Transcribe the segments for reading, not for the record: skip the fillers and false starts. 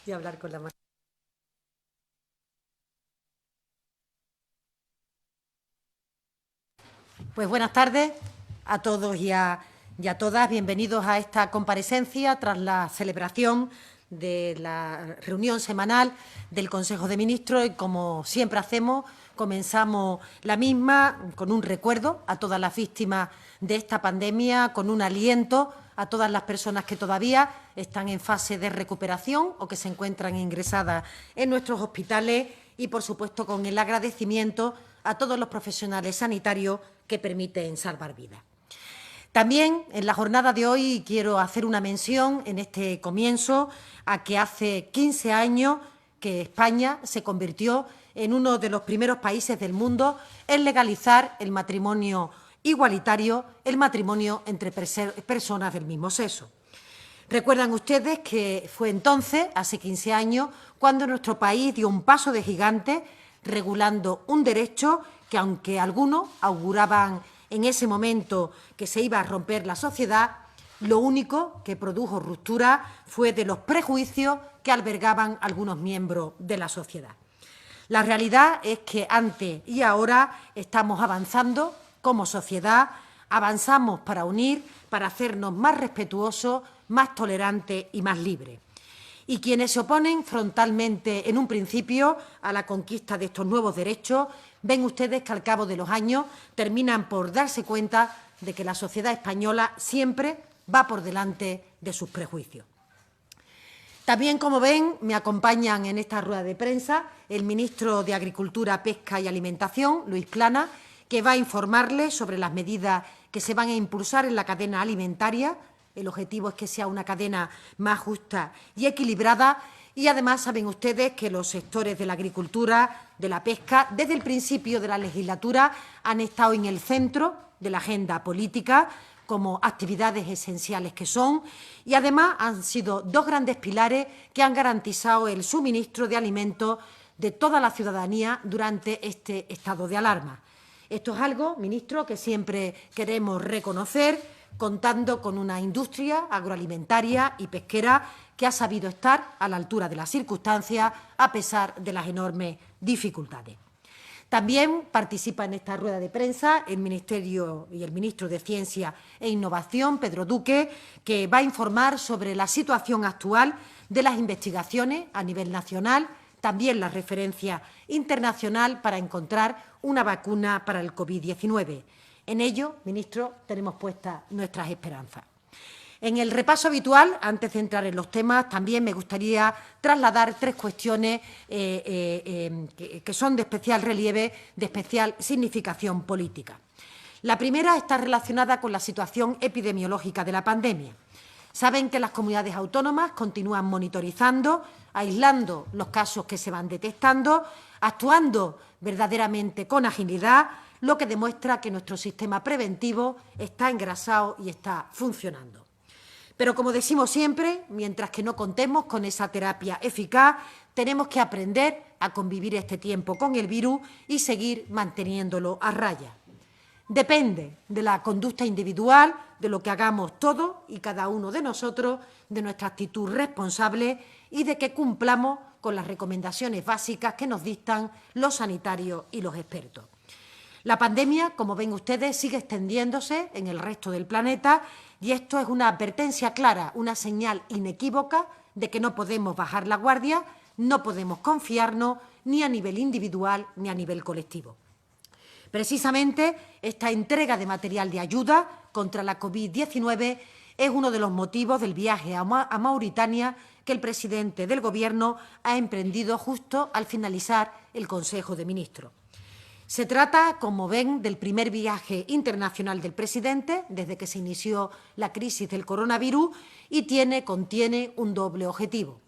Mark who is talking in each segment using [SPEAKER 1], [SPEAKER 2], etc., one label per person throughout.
[SPEAKER 1] y hablar con la mano. Pues buenas tardes a todos y a todas. Bienvenidos a esta comparecencia tras la celebración de la reunión semanal del Consejo de Ministros y, como siempre hacemos, comenzamos la misma con un recuerdo a todas las víctimas de esta pandemia, con un aliento a todas las personas que todavía están en fase de recuperación o que se encuentran ingresadas en nuestros hospitales y, por supuesto, con el agradecimiento a todos los profesionales sanitarios que permiten salvar vidas. También en la jornada de hoy quiero hacer una mención en este comienzo a que hace 15 años que España se convirtió en uno de los primeros países del mundo en legalizar el matrimonio igualitario, el matrimonio entre personas del mismo sexo. Recuerdan ustedes que fue entonces, hace 15 años, cuando nuestro país dio un paso de gigante regulando un derecho que, aunque algunos auguraban en ese momento que se iba a romper la sociedad, lo único que produjo ruptura fue de los prejuicios que albergaban algunos miembros de la sociedad. La realidad es que antes y ahora estamos avanzando como sociedad, avanzamos para unir, para hacernos más respetuosos, más tolerantes y más libres. Y quienes se oponen frontalmente en un principio a la conquista de estos nuevos derechos, ven ustedes que al cabo de los años terminan por darse cuenta de que la sociedad española siempre va por delante de sus prejuicios. También, como ven, me acompañan en esta rueda de prensa el ministro de Agricultura, Pesca y Alimentación, Luis Planas, que va a informarles sobre las medidas que se van a impulsar en la cadena alimentaria. El objetivo es que sea una cadena más justa y equilibrada. Y además saben ustedes que los sectores de la agricultura, de la pesca, desde el principio de la legislatura han estado en el centro de la agenda política como actividades esenciales que son, y además han sido dos grandes pilares que han garantizado el suministro de alimentos de toda la ciudadanía durante este estado de alarma. Esto es algo, ministro, que siempre queremos reconocer, contando con una industria agroalimentaria y pesquera que ha sabido estar a la altura de las circunstancias a pesar de las enormes dificultades. También participa en esta rueda de prensa el Ministerio y el ministro de Ciencia e Innovación, Pedro Duque, que va a informar sobre la situación actual de las investigaciones a nivel nacional, también la referencia internacional para encontrar una vacuna para el COVID-19. En ello, ministro, tenemos puestas nuestras esperanzas. En el repaso habitual, antes de entrar en los temas, también me gustaría trasladar tres cuestiones que son de especial relieve, de especial significación política. La primera está relacionada con la situación epidemiológica de la pandemia. Saben que las comunidades autónomas continúan monitorizando, aislando los casos que se van detectando, actuando verdaderamente con agilidad, lo que demuestra que nuestro sistema preventivo está engrasado y está funcionando. Pero, como decimos siempre, mientras que no contemos con esa terapia eficaz, tenemos que aprender a convivir este tiempo con el virus y seguir manteniéndolo a raya. Depende de la conducta individual, de lo que hagamos todos y cada uno de nosotros, de nuestra actitud responsable y de que cumplamos con las recomendaciones básicas que nos dictan los sanitarios y los expertos. La pandemia, como ven ustedes, sigue extendiéndose en el resto del planeta y esto es una advertencia clara, una señal inequívoca de que no podemos bajar la guardia, no podemos confiarnos ni a nivel individual ni a nivel colectivo. Precisamente esta entrega de material de ayuda contra la COVID-19 es uno de los motivos del viaje a Mauritania que el presidente del Gobierno ha emprendido justo al finalizar el Consejo de Ministros. Se trata, como ven, del primer viaje internacional del presidente desde que se inició la crisis del coronavirus y contiene un doble objetivo.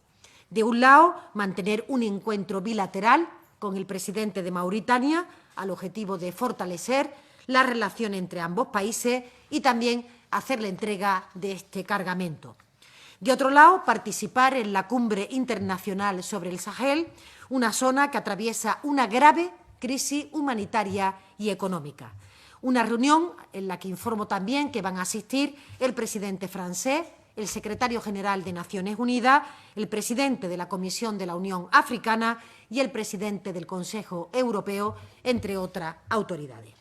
[SPEAKER 1] De un lado, mantener un encuentro bilateral con el presidente de Mauritania al objetivo de fortalecer la relación entre ambos países y también hacer la entrega de este cargamento. De otro lado, participar en la Cumbre Internacional sobre el Sahel, una zona que atraviesa una grave crisis humanitaria y económica. Una reunión en la que informo también que van a asistir el presidente francés, el secretario general de Naciones Unidas, el presidente de la Comisión de la Unión Africana y el presidente del Consejo Europeo, entre otras autoridades.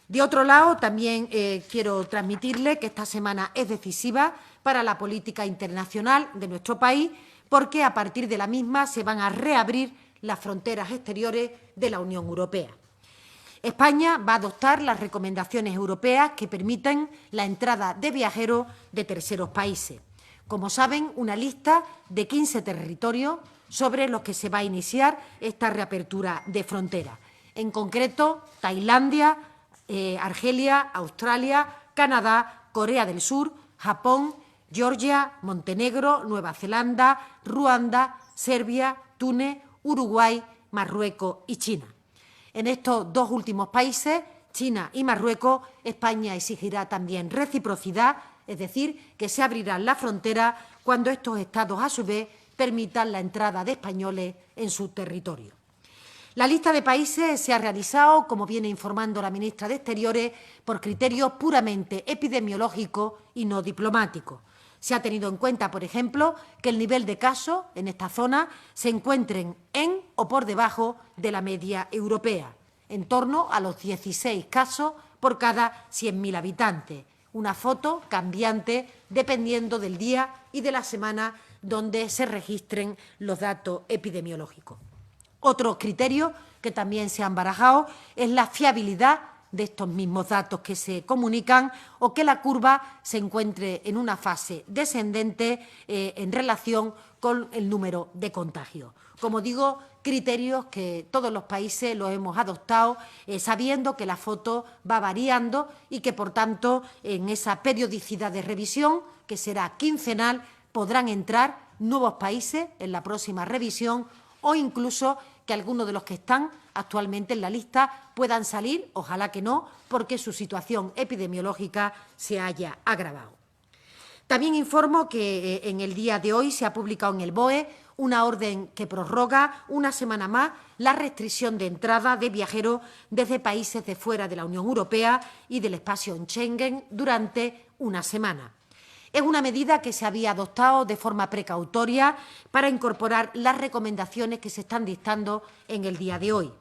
[SPEAKER 1] De otro lado, también quiero transmitirle que esta semana es decisiva para la política internacional de nuestro país, porque a partir de la misma se van a reabrir las fronteras exteriores de la Unión Europea. España va a adoptar las recomendaciones europeas que permiten la entrada de viajeros de terceros países. Como saben, una lista de 15 territorios sobre los que se va a iniciar esta reapertura de fronteras. En concreto, Tailandia, Argelia, Australia, Canadá, Corea del Sur, Japón, Georgia, Montenegro, Nueva Zelanda, Ruanda, Serbia, Túnez, Uruguay, Marruecos y China. En estos dos últimos países, China y Marruecos, España exigirá también reciprocidad, es decir, que se abrirán las fronteras cuando estos Estados, a su vez, permitan la entrada de españoles en su territorio. La lista de países se ha realizado, como viene informando la ministra de Exteriores, por criterios puramente epidemiológicos y no diplomáticos. Se ha tenido en cuenta, por ejemplo, que el nivel de casos en esta zona se encuentren en o por debajo de la media europea, en torno a los 16 casos por cada 100.000 habitantes. Una foto cambiante dependiendo del día y de la semana donde se registren los datos epidemiológicos. Otro criterio que también se han barajado es la fiabilidad de estos mismos datos que se comunican o que la curva se encuentre en una fase descendente en relación con el número de contagios. Como digo, criterios que todos los países los hemos adoptado sabiendo que la foto va variando y que, por tanto, en esa periodicidad de revisión, que será quincenal, podrán entrar nuevos países en la próxima revisión o incluso que algunos de los que están actualmente en la lista puedan salir, ojalá que no, porque su situación epidemiológica se haya agravado. También informo que en el día de hoy se ha publicado en el BOE una orden que prorroga una semana más la restricción de entrada de viajeros desde países de fuera de la Unión Europea y del espacio Schengen durante una semana. Es una medida que se había adoptado de forma precautoria para incorporar las recomendaciones que se están dictando en el día de hoy.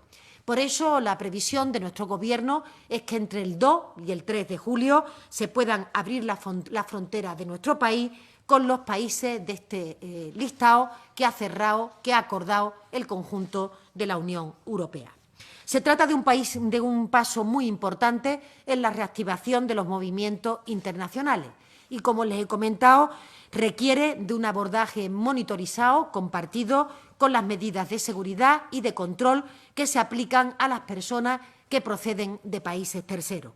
[SPEAKER 1] Por eso, la previsión de nuestro Gobierno es que entre el 2 y el 3 de julio se puedan abrir las fronteras de nuestro país con los países de este listado que ha cerrado, que ha acordado el conjunto de la Unión Europea. Se trata de un paso muy importante en la reactivación de los movimientos internacionales y, como les he comentado, requiere de un abordaje monitorizado, compartido, con las medidas de seguridad y de control que se aplican a las personas que proceden de países terceros.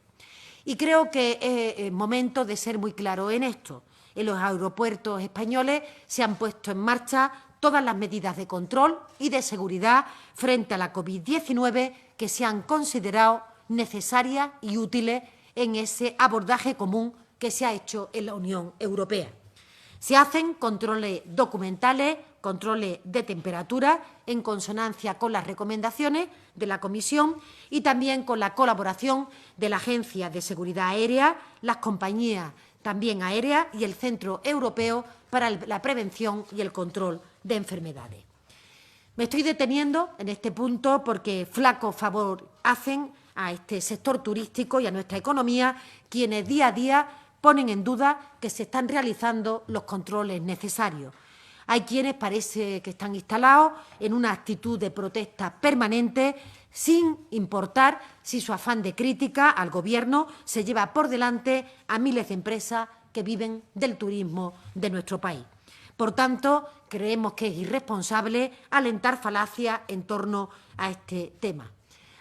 [SPEAKER 1] Y creo que es momento de ser muy claro en esto. En los aeropuertos españoles se han puesto en marcha todas las medidas de control y de seguridad frente a la COVID-19 que se han considerado necesarias y útiles en ese abordaje común que se ha hecho en la Unión Europea. Se hacen controles documentales, controles de temperatura, en consonancia con las recomendaciones de la Comisión y también con la colaboración de la Agencia de Seguridad Aérea, las compañías también aéreas y el Centro Europeo para la Prevención y el Control de Enfermedades. Me estoy deteniendo en este punto porque flaco favor hacen a este sector turístico y a nuestra economía quienes día a día ponen en duda que se están realizando los controles necesarios. Hay quienes parece que están instalados en una actitud de protesta permanente sin importar si su afán de crítica al Gobierno se lleva por delante a miles de empresas que viven del turismo de nuestro país. Por tanto, creemos que es irresponsable alentar falacias en torno a este tema.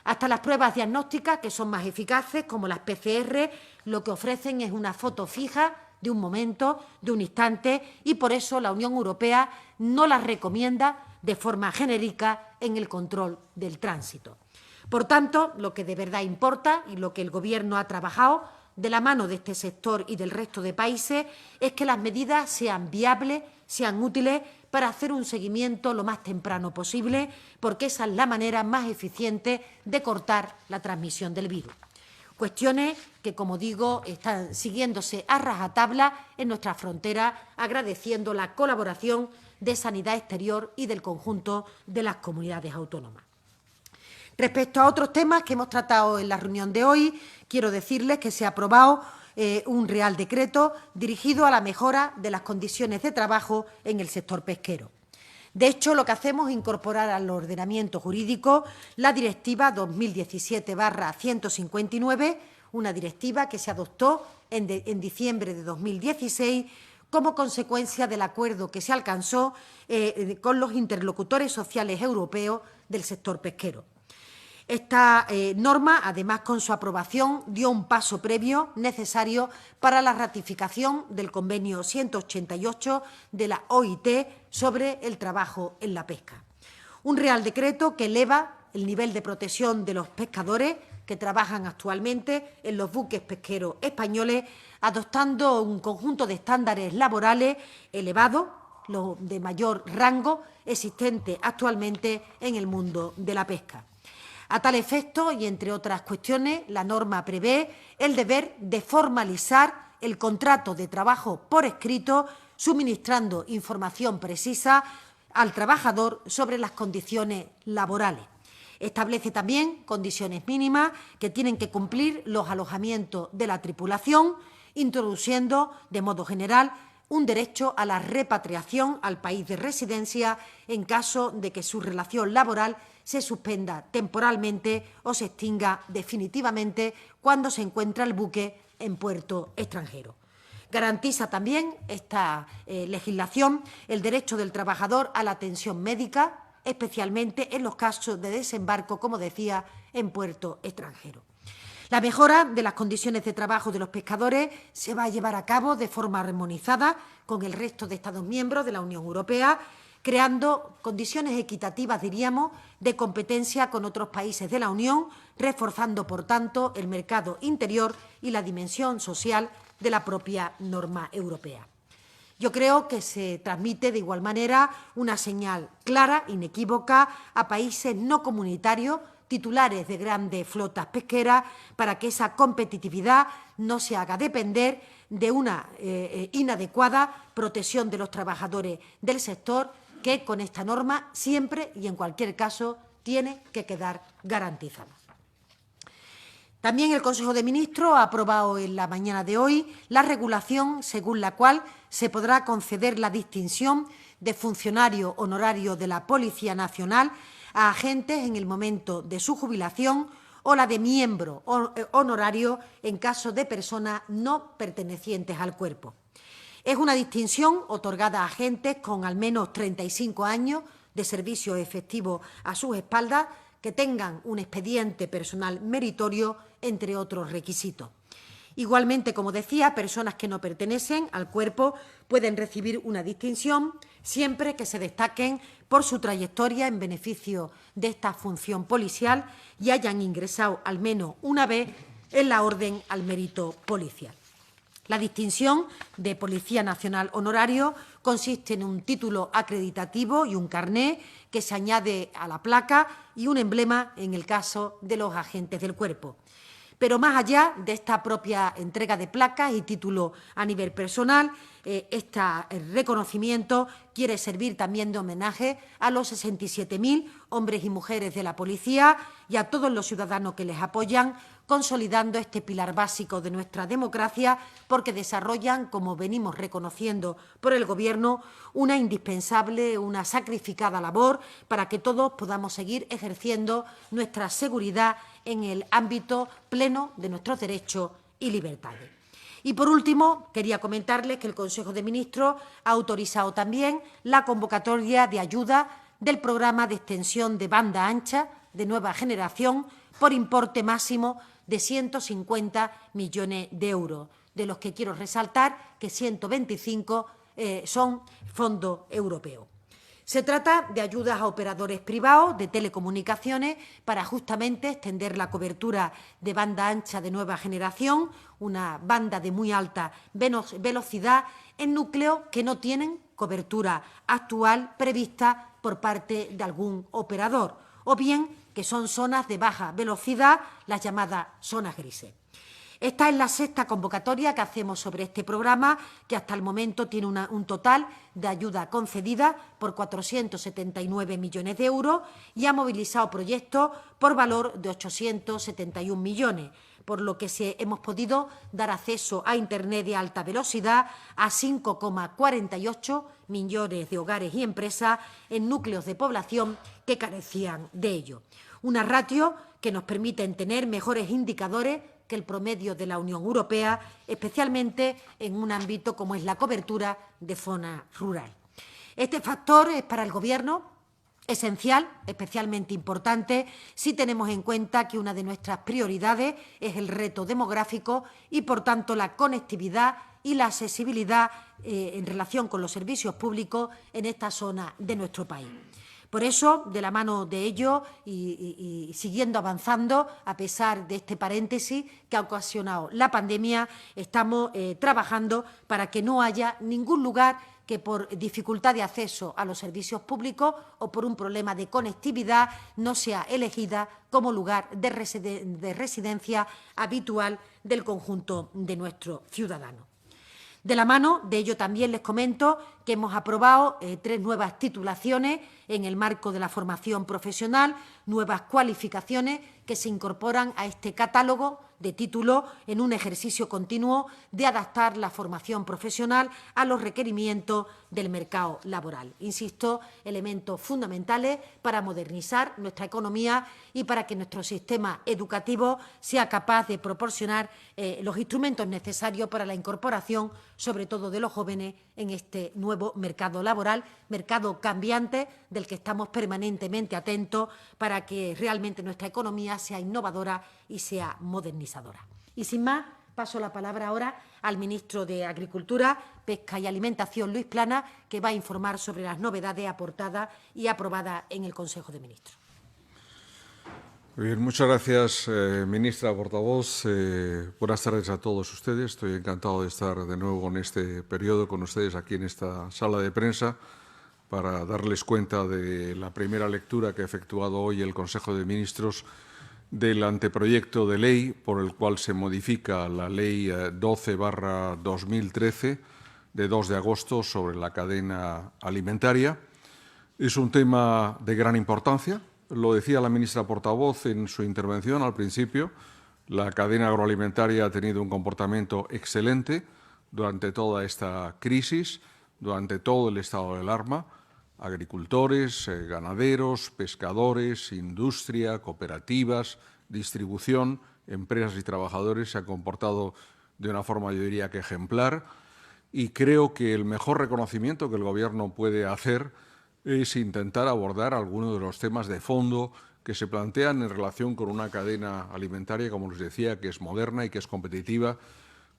[SPEAKER 1] Hasta las pruebas diagnósticas, que son más eficaces, como las PCR, lo que ofrecen es una foto fija de un momento, de un instante, y por eso la Unión Europea no las recomienda de forma genérica en el control del tránsito. Por tanto, lo que de verdad importa y lo que el Gobierno ha trabajado de la mano de este sector y del resto de países es que las medidas sean viables, sean útiles para hacer un seguimiento lo más temprano posible, porque esa es la manera más eficiente de cortar la transmisión del virus. Cuestiones que, como digo, están siguiéndose a rajatabla en nuestra frontera, agradeciendo la colaboración de Sanidad Exterior y del conjunto de las comunidades autónomas. Respecto a otros temas que hemos tratado en la reunión de hoy, quiero decirles que se ha aprobado un Real Decreto dirigido a la mejora de las condiciones de trabajo en el sector pesquero. De hecho, lo que hacemos es incorporar al ordenamiento jurídico la Directiva 2017/159, una directiva que se adoptó en diciembre de 2016 como consecuencia del acuerdo que se alcanzó con los interlocutores sociales europeos del sector pesquero. Esta norma, además, con su aprobación, dio un paso previo necesario para la ratificación del convenio 188 de la OIT sobre el trabajo en la pesca. Un Real Decreto que eleva el nivel de protección de los pescadores que trabajan actualmente en los buques pesqueros españoles, adoptando un conjunto de estándares laborales elevados, los de mayor rango existente actualmente en el mundo de la pesca. A tal efecto, y entre otras cuestiones, la norma prevé el deber de formalizar el contrato de trabajo por escrito, suministrando información precisa al trabajador sobre las condiciones laborales. Establece también condiciones mínimas que tienen que cumplir los alojamientos de la tripulación, introduciendo, de modo general, un derecho a la repatriación al país de residencia en caso de que su relación laboral se suspenda temporalmente o se extinga definitivamente cuando se encuentra el buque en puerto extranjero. Garantiza también esta legislación el derecho del trabajador a la atención médica, especialmente en los casos de desembarco, como decía, en puerto extranjero. La mejora de las condiciones de trabajo de los pescadores se va a llevar a cabo de forma armonizada con el resto de Estados miembros de la Unión Europea, creando condiciones equitativas, diríamos, de competencia con otros países de la Unión, reforzando, por tanto, el mercado interior y la dimensión social de la propia norma europea. Yo creo que se transmite de igual manera una señal clara, inequívoca, a países no comunitarios, titulares de grandes flotas pesqueras, para que esa competitividad no se haga depender de una inadecuada protección de los trabajadores del sector, que con esta norma siempre y en cualquier caso tiene que quedar garantizada. También el Consejo de Ministros ha aprobado en la mañana de hoy la regulación según la cual se podrá conceder la distinción de funcionario honorario de la Policía Nacional a agentes en el momento de su jubilación o la de miembro honorario en caso de personas no pertenecientes al cuerpo. Es una distinción otorgada a agentes con al menos 35 años de servicio efectivo a sus espaldas, que tengan un expediente personal meritorio, entre otros requisitos. Igualmente, como decía, personas que no pertenecen al cuerpo pueden recibir una distinción siempre que se destaquen por su trayectoria en beneficio de esta función policial y hayan ingresado al menos una vez en la orden al mérito policial. La distinción de Policía Nacional Honorario consiste en un título acreditativo y un carné que se añade a la placa y un emblema en el caso de los agentes del cuerpo. Pero más allá de esta propia entrega de placas y título a nivel personal, este reconocimiento quiere servir también de homenaje a los 67.000 hombres y mujeres de la policía y a todos los ciudadanos que les apoyan, consolidando este pilar básico de nuestra democracia, porque desarrollan, como venimos reconociendo por el Gobierno, una indispensable, una sacrificada labor para que todos podamos seguir ejerciendo nuestra seguridad en el ámbito pleno de nuestros derechos y libertades. Y, por último, quería comentarles que el Consejo de Ministros ha autorizado también la convocatoria de ayuda del programa de extensión de banda ancha de nueva generación por importe máximo de 150 millones de euros, de los que quiero resaltar que 125 son fondos europeos. Se trata de ayudas a operadores privados de telecomunicaciones para justamente extender la cobertura de banda ancha de nueva generación, una banda de muy alta velocidad en núcleos que no tienen cobertura actual prevista por parte de algún operador, o bien que son zonas de baja velocidad, las llamadas zonas grises. Esta es la sexta convocatoria que hacemos sobre este programa, que hasta el momento tiene un total de ayuda concedida por 479 millones de euros y ha movilizado proyectos por valor de 871 millones, por lo que hemos podido dar acceso a Internet de alta velocidad a 5,48 millones de hogares y empresas en núcleos de población que carecían de ello. Una ratio que nos permite tener mejores indicadores que el promedio de la Unión Europea, especialmente en un ámbito como es la cobertura de zona rural. Este factor es para el Gobierno esencial, especialmente importante, si tenemos en cuenta que una de nuestras prioridades es el reto demográfico y, por tanto, la conectividad y la accesibilidad en relación con los servicios públicos en esta zona de nuestro país. Por eso, de la mano de ello y siguiendo avanzando, a pesar de este paréntesis que ha ocasionado la pandemia, estamos trabajando para que no haya ningún lugar que por dificultad de acceso a los servicios públicos o por un problema de conectividad no sea elegida como lugar de residencia habitual del conjunto de nuestros ciudadanos. De la mano de ello también les comento que hemos aprobado 3 nuevas titulaciones en el marco de la formación profesional, nuevas cualificaciones que se incorporan a este catálogo de títulos en un ejercicio continuo de adaptar la formación profesional a los requerimientos del mercado laboral. Insisto, elementos fundamentales para modernizar nuestra economía y para que nuestro sistema educativo sea capaz de proporcionar los instrumentos necesarios para la incorporación, sobre todo de los jóvenes, en este nuevo mercado laboral, mercado cambiante del que estamos permanentemente atentos para que realmente nuestra economía sea innovadora y sea modernizadora. Y sin más, paso la palabra ahora al ministro de Agricultura, Pesca y Alimentación, Luis Planas, que va a informar sobre las novedades aportadas y aprobadas en el Consejo de Ministros.
[SPEAKER 2] Bien, muchas gracias, ministra portavoz. Buenas tardes a todos ustedes. Estoy encantado de estar de nuevo en este periodo con ustedes aquí en esta sala de prensa para darles cuenta de la primera lectura que ha efectuado hoy el Consejo de Ministros del anteproyecto de ley por el cual se modifica la Ley 12/2013 de 2 de agosto sobre la cadena alimentaria. Es un tema de gran importancia. Lo decía la ministra portavoz en su intervención al principio. La cadena agroalimentaria ha tenido un comportamiento excelente durante toda esta crisis, durante todo el estado de alarma. Agricultores, ganaderos, pescadores, industria, cooperativas, distribución, empresas y trabajadores se han comportado de una forma, yo diría, que ejemplar. Y creo que el mejor reconocimiento que el Gobierno puede hacer es intentar abordar algunos de los temas de fondo que se plantean en relación con una cadena alimentaria, como les decía, que es moderna y que es competitiva,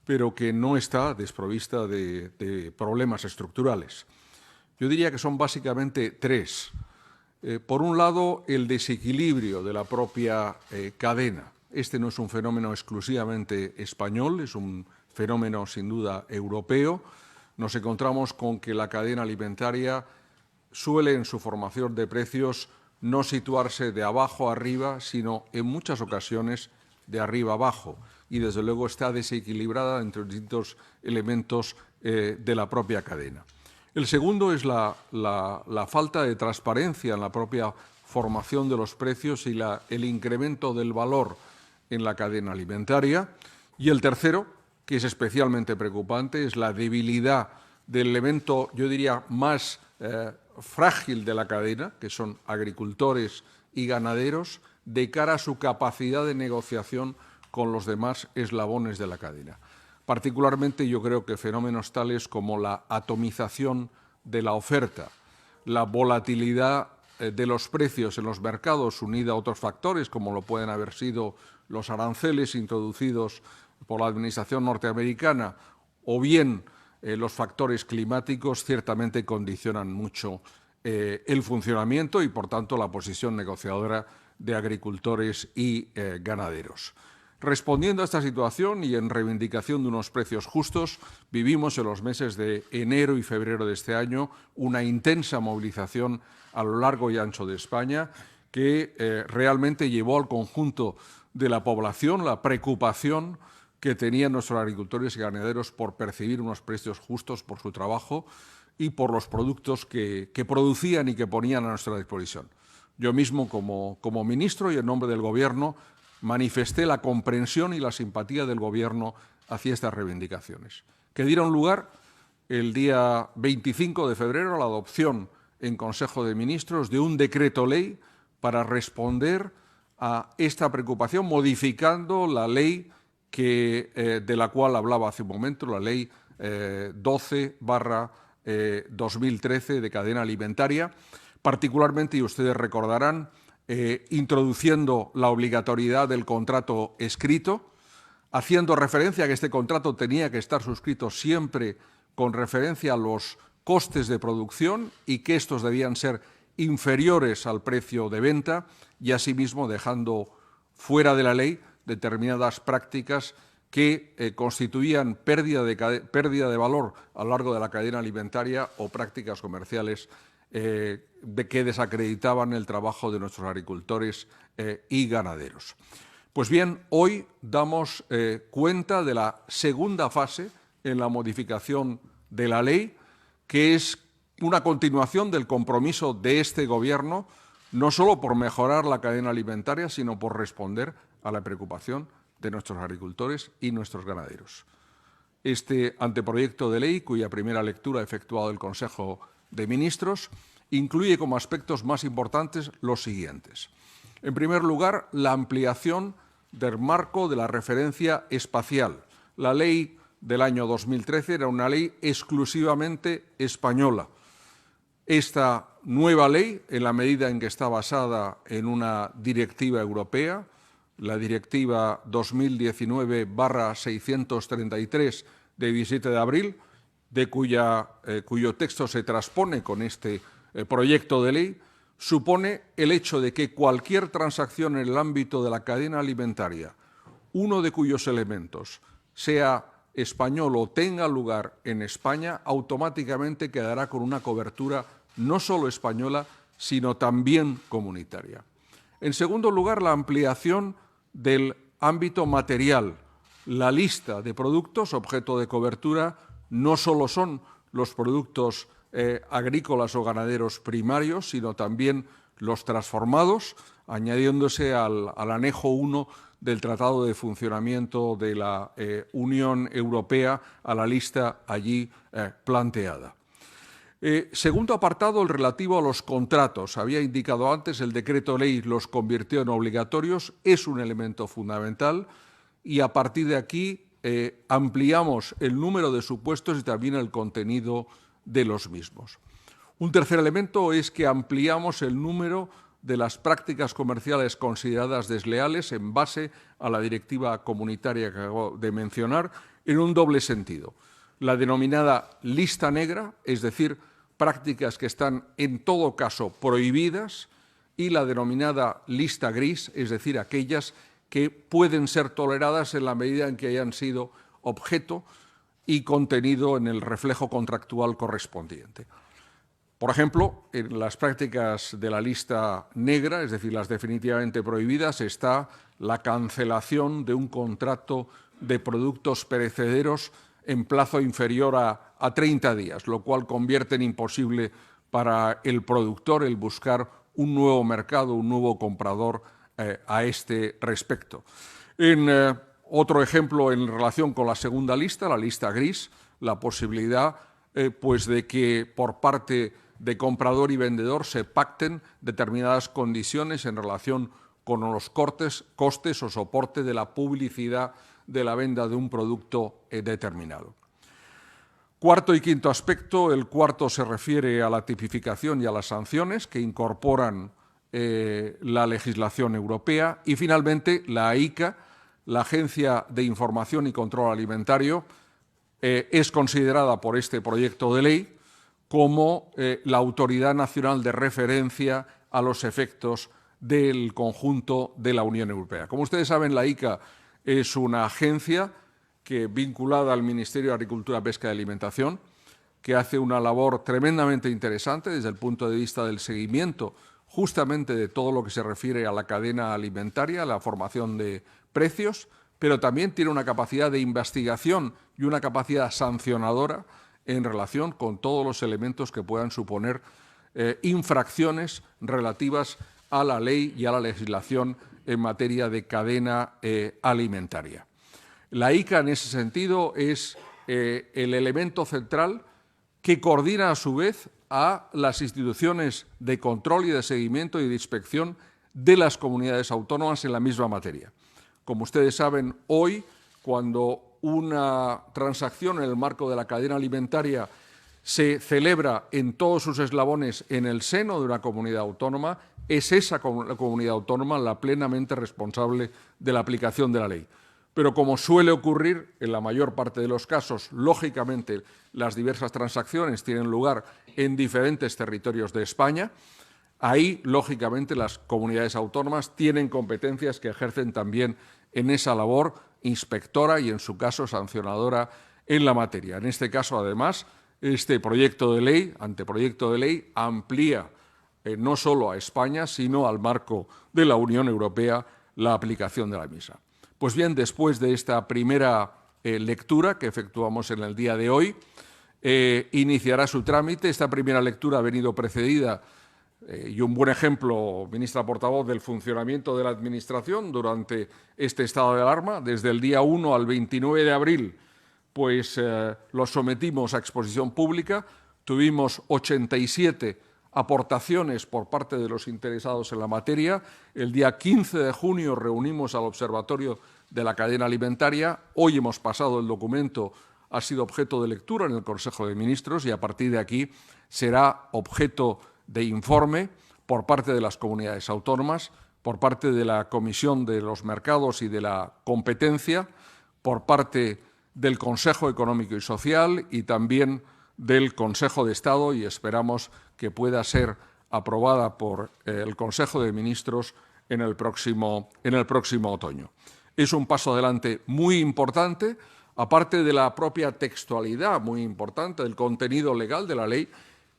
[SPEAKER 2] pero que no está desprovista de problemas estructurales. Yo diría que son básicamente 3. Por un lado, el desequilibrio de la propia cadena. Este no es un fenómeno exclusivamente español, es un fenómeno sin duda europeo. Nos encontramos con que la cadena alimentaria suele en su formación de precios no situarse de abajo a arriba, sino en muchas ocasiones de arriba a abajo. Y desde luego está desequilibrada entre distintos elementos de la propia cadena. El segundo es la falta de transparencia en la propia formación de los precios y el incremento del valor en la cadena alimentaria. Y el tercero, que es especialmente preocupante, es la debilidad del elemento, yo diría, más frágil de la cadena, que son agricultores y ganaderos, de cara a su capacidad de negociación con los demás eslabones de la cadena. Particularmente yo creo que fenómenos tales como la atomización de la oferta, la volatilidad de los precios en los mercados unida a otros factores como lo pueden haber sido los aranceles introducidos por la administración norteamericana o bien los factores climáticos ciertamente condicionan mucho el funcionamiento y, por tanto, la posición negociadora de agricultores y ganaderos. Respondiendo a esta situación y en reivindicación de unos precios justos, vivimos en los meses de enero y febrero de este año una intensa movilización a lo largo y ancho de España que realmente llevó al conjunto de la población la preocupación que tenían nuestros agricultores y ganaderos por percibir unos precios justos por su trabajo y por los productos que producían y que ponían a nuestra disposición. Yo mismo, como ministro y en nombre del Gobierno, manifesté la comprensión y la simpatía del Gobierno hacia estas reivindicaciones, que dieron lugar el día 25 de febrero a la adopción en Consejo de Ministros de un decreto ley para responder a esta preocupación, modificando la ley de la cual hablaba hace un momento, la ley 12/2013 de cadena alimentaria, particularmente, y ustedes recordarán, introduciendo la obligatoriedad del contrato escrito, haciendo referencia a que este contrato tenía que estar suscrito siempre con referencia a los costes de producción y que estos debían ser inferiores al precio de venta y, asimismo, dejando fuera de la ley determinadas prácticas que constituían pérdida de valor a lo largo de la cadena alimentaria o prácticas comerciales que desacreditaban el trabajo de nuestros agricultores y ganaderos. Pues bien, hoy damos cuenta de la segunda fase en la modificación de la ley, que es una continuación del compromiso de este Gobierno, no solo por mejorar la cadena alimentaria, sino por responder a la preocupación de nuestros agricultores y nuestros ganaderos. Este anteproyecto de ley, cuya primera lectura ha efectuado el Consejo de Ministros, incluye como aspectos más importantes los siguientes. En primer lugar, la ampliación del marco de la referencia espacial. La ley del año 2013 era una ley exclusivamente española. Esta nueva ley, en la medida en que está basada en una directiva europea, la Directiva 2019/633 de 17 de abril, cuyo texto se transpone con este proyecto de ley, supone el hecho de que cualquier transacción en el ámbito de la cadena alimentaria, uno de cuyos elementos sea español o tenga lugar en España, automáticamente quedará con una cobertura no solo española, sino también comunitaria. En segundo lugar, la ampliación del ámbito material. La lista de productos objeto de cobertura no solo son los productos agrícolas o ganaderos primarios, sino también los transformados, añadiéndose al anejo 1 del Tratado de Funcionamiento de la Unión Europea a la lista allí planteada. Segundo apartado, el relativo a los contratos. Había indicado antes, el decreto ley los convirtió en obligatorios, es un elemento fundamental y a partir de aquí ampliamos el número de supuestos y también el contenido de los mismos. Un tercer elemento es que ampliamos el número de las prácticas comerciales consideradas desleales en base a la directiva comunitaria que acabo de mencionar en un doble sentido. La denominada lista negra, es decir, prácticas que están en todo caso prohibidas, y la denominada lista gris, es decir, aquellas que pueden ser toleradas en la medida en que hayan sido objeto y contenido en el reflejo contractual correspondiente. Por ejemplo, en las prácticas de la lista negra, es decir, las definitivamente prohibidas, está la cancelación de un contrato de productos perecederos en plazo inferior a 30 días, lo cual convierte en imposible para el productor el buscar un nuevo mercado, un nuevo comprador a este respecto. Otro ejemplo en relación con la segunda lista, la lista gris, la posibilidad pues de que por parte de comprador y vendedor se pacten determinadas condiciones en relación con los costes o soporte de la publicidad de la venta de un producto determinado. Cuarto y quinto aspecto. El cuarto se refiere a la tipificación y a las sanciones que incorporan la legislación europea. Y finalmente la AICA, la Agencia de Información y Control Alimentario, es considerada por este proyecto de ley como la autoridad nacional de referencia a los efectos del conjunto de la Unión Europea. Como ustedes saben, la AICA es una agencia vinculada al Ministerio de Agricultura, Pesca y Alimentación, que hace una labor tremendamente interesante desde el punto de vista del seguimiento justamente de todo lo que se refiere a la cadena alimentaria, la formación de precios, pero también tiene una capacidad de investigación y una capacidad sancionadora en relación con todos los elementos que puedan suponer infracciones relativas a la ley y a la legislación en materia de cadena alimentaria. La ICA, en ese sentido, es el elemento central que coordina, a su vez, a las instituciones de control y de seguimiento y de inspección de las comunidades autónomas en la misma materia. Como ustedes saben, hoy, cuando una transacción en el marco de la cadena alimentaria se celebra en todos sus eslabones en el seno de una comunidad autónoma, es esa comunidad autónoma la plenamente responsable de la aplicación de la ley. Pero como suele ocurrir en la mayor parte de los casos, lógicamente las diversas transacciones tienen lugar en diferentes territorios de España. Ahí, lógicamente, las comunidades autónomas tienen competencias que ejercen también en esa labor inspectora y, en su caso, sancionadora en la materia. En este caso, además, este proyecto de ley, anteproyecto de ley, amplía no solo a España, sino al marco de la Unión Europea la aplicación de la misma. Pues bien, después de esta primera lectura que efectuamos en el día de hoy, iniciará su trámite. Esta primera lectura ha venido precedida, y un buen ejemplo, ministra portavoz, del funcionamiento de la Administración durante este estado de alarma. Desde el día 1 al 29 de abril, pues lo sometimos a exposición pública. Tuvimos 87 aportaciones por parte de los interesados en la materia. El día 15 de junio reunimos al Observatorio de la Cadena Alimentaria. Hoy hemos pasado el documento, ha sido objeto de lectura en el Consejo de Ministros y a partir de aquí será objeto de informe por parte de las comunidades autónomas, por parte de la Comisión de los Mercados y de la Competencia, por parte del Consejo Económico y Social y también del Consejo de Estado, y esperamos que pueda ser aprobada por el Consejo de Ministros en el próximo otoño. Es un paso adelante muy importante, aparte de la propia textualidad muy importante del contenido legal de la ley.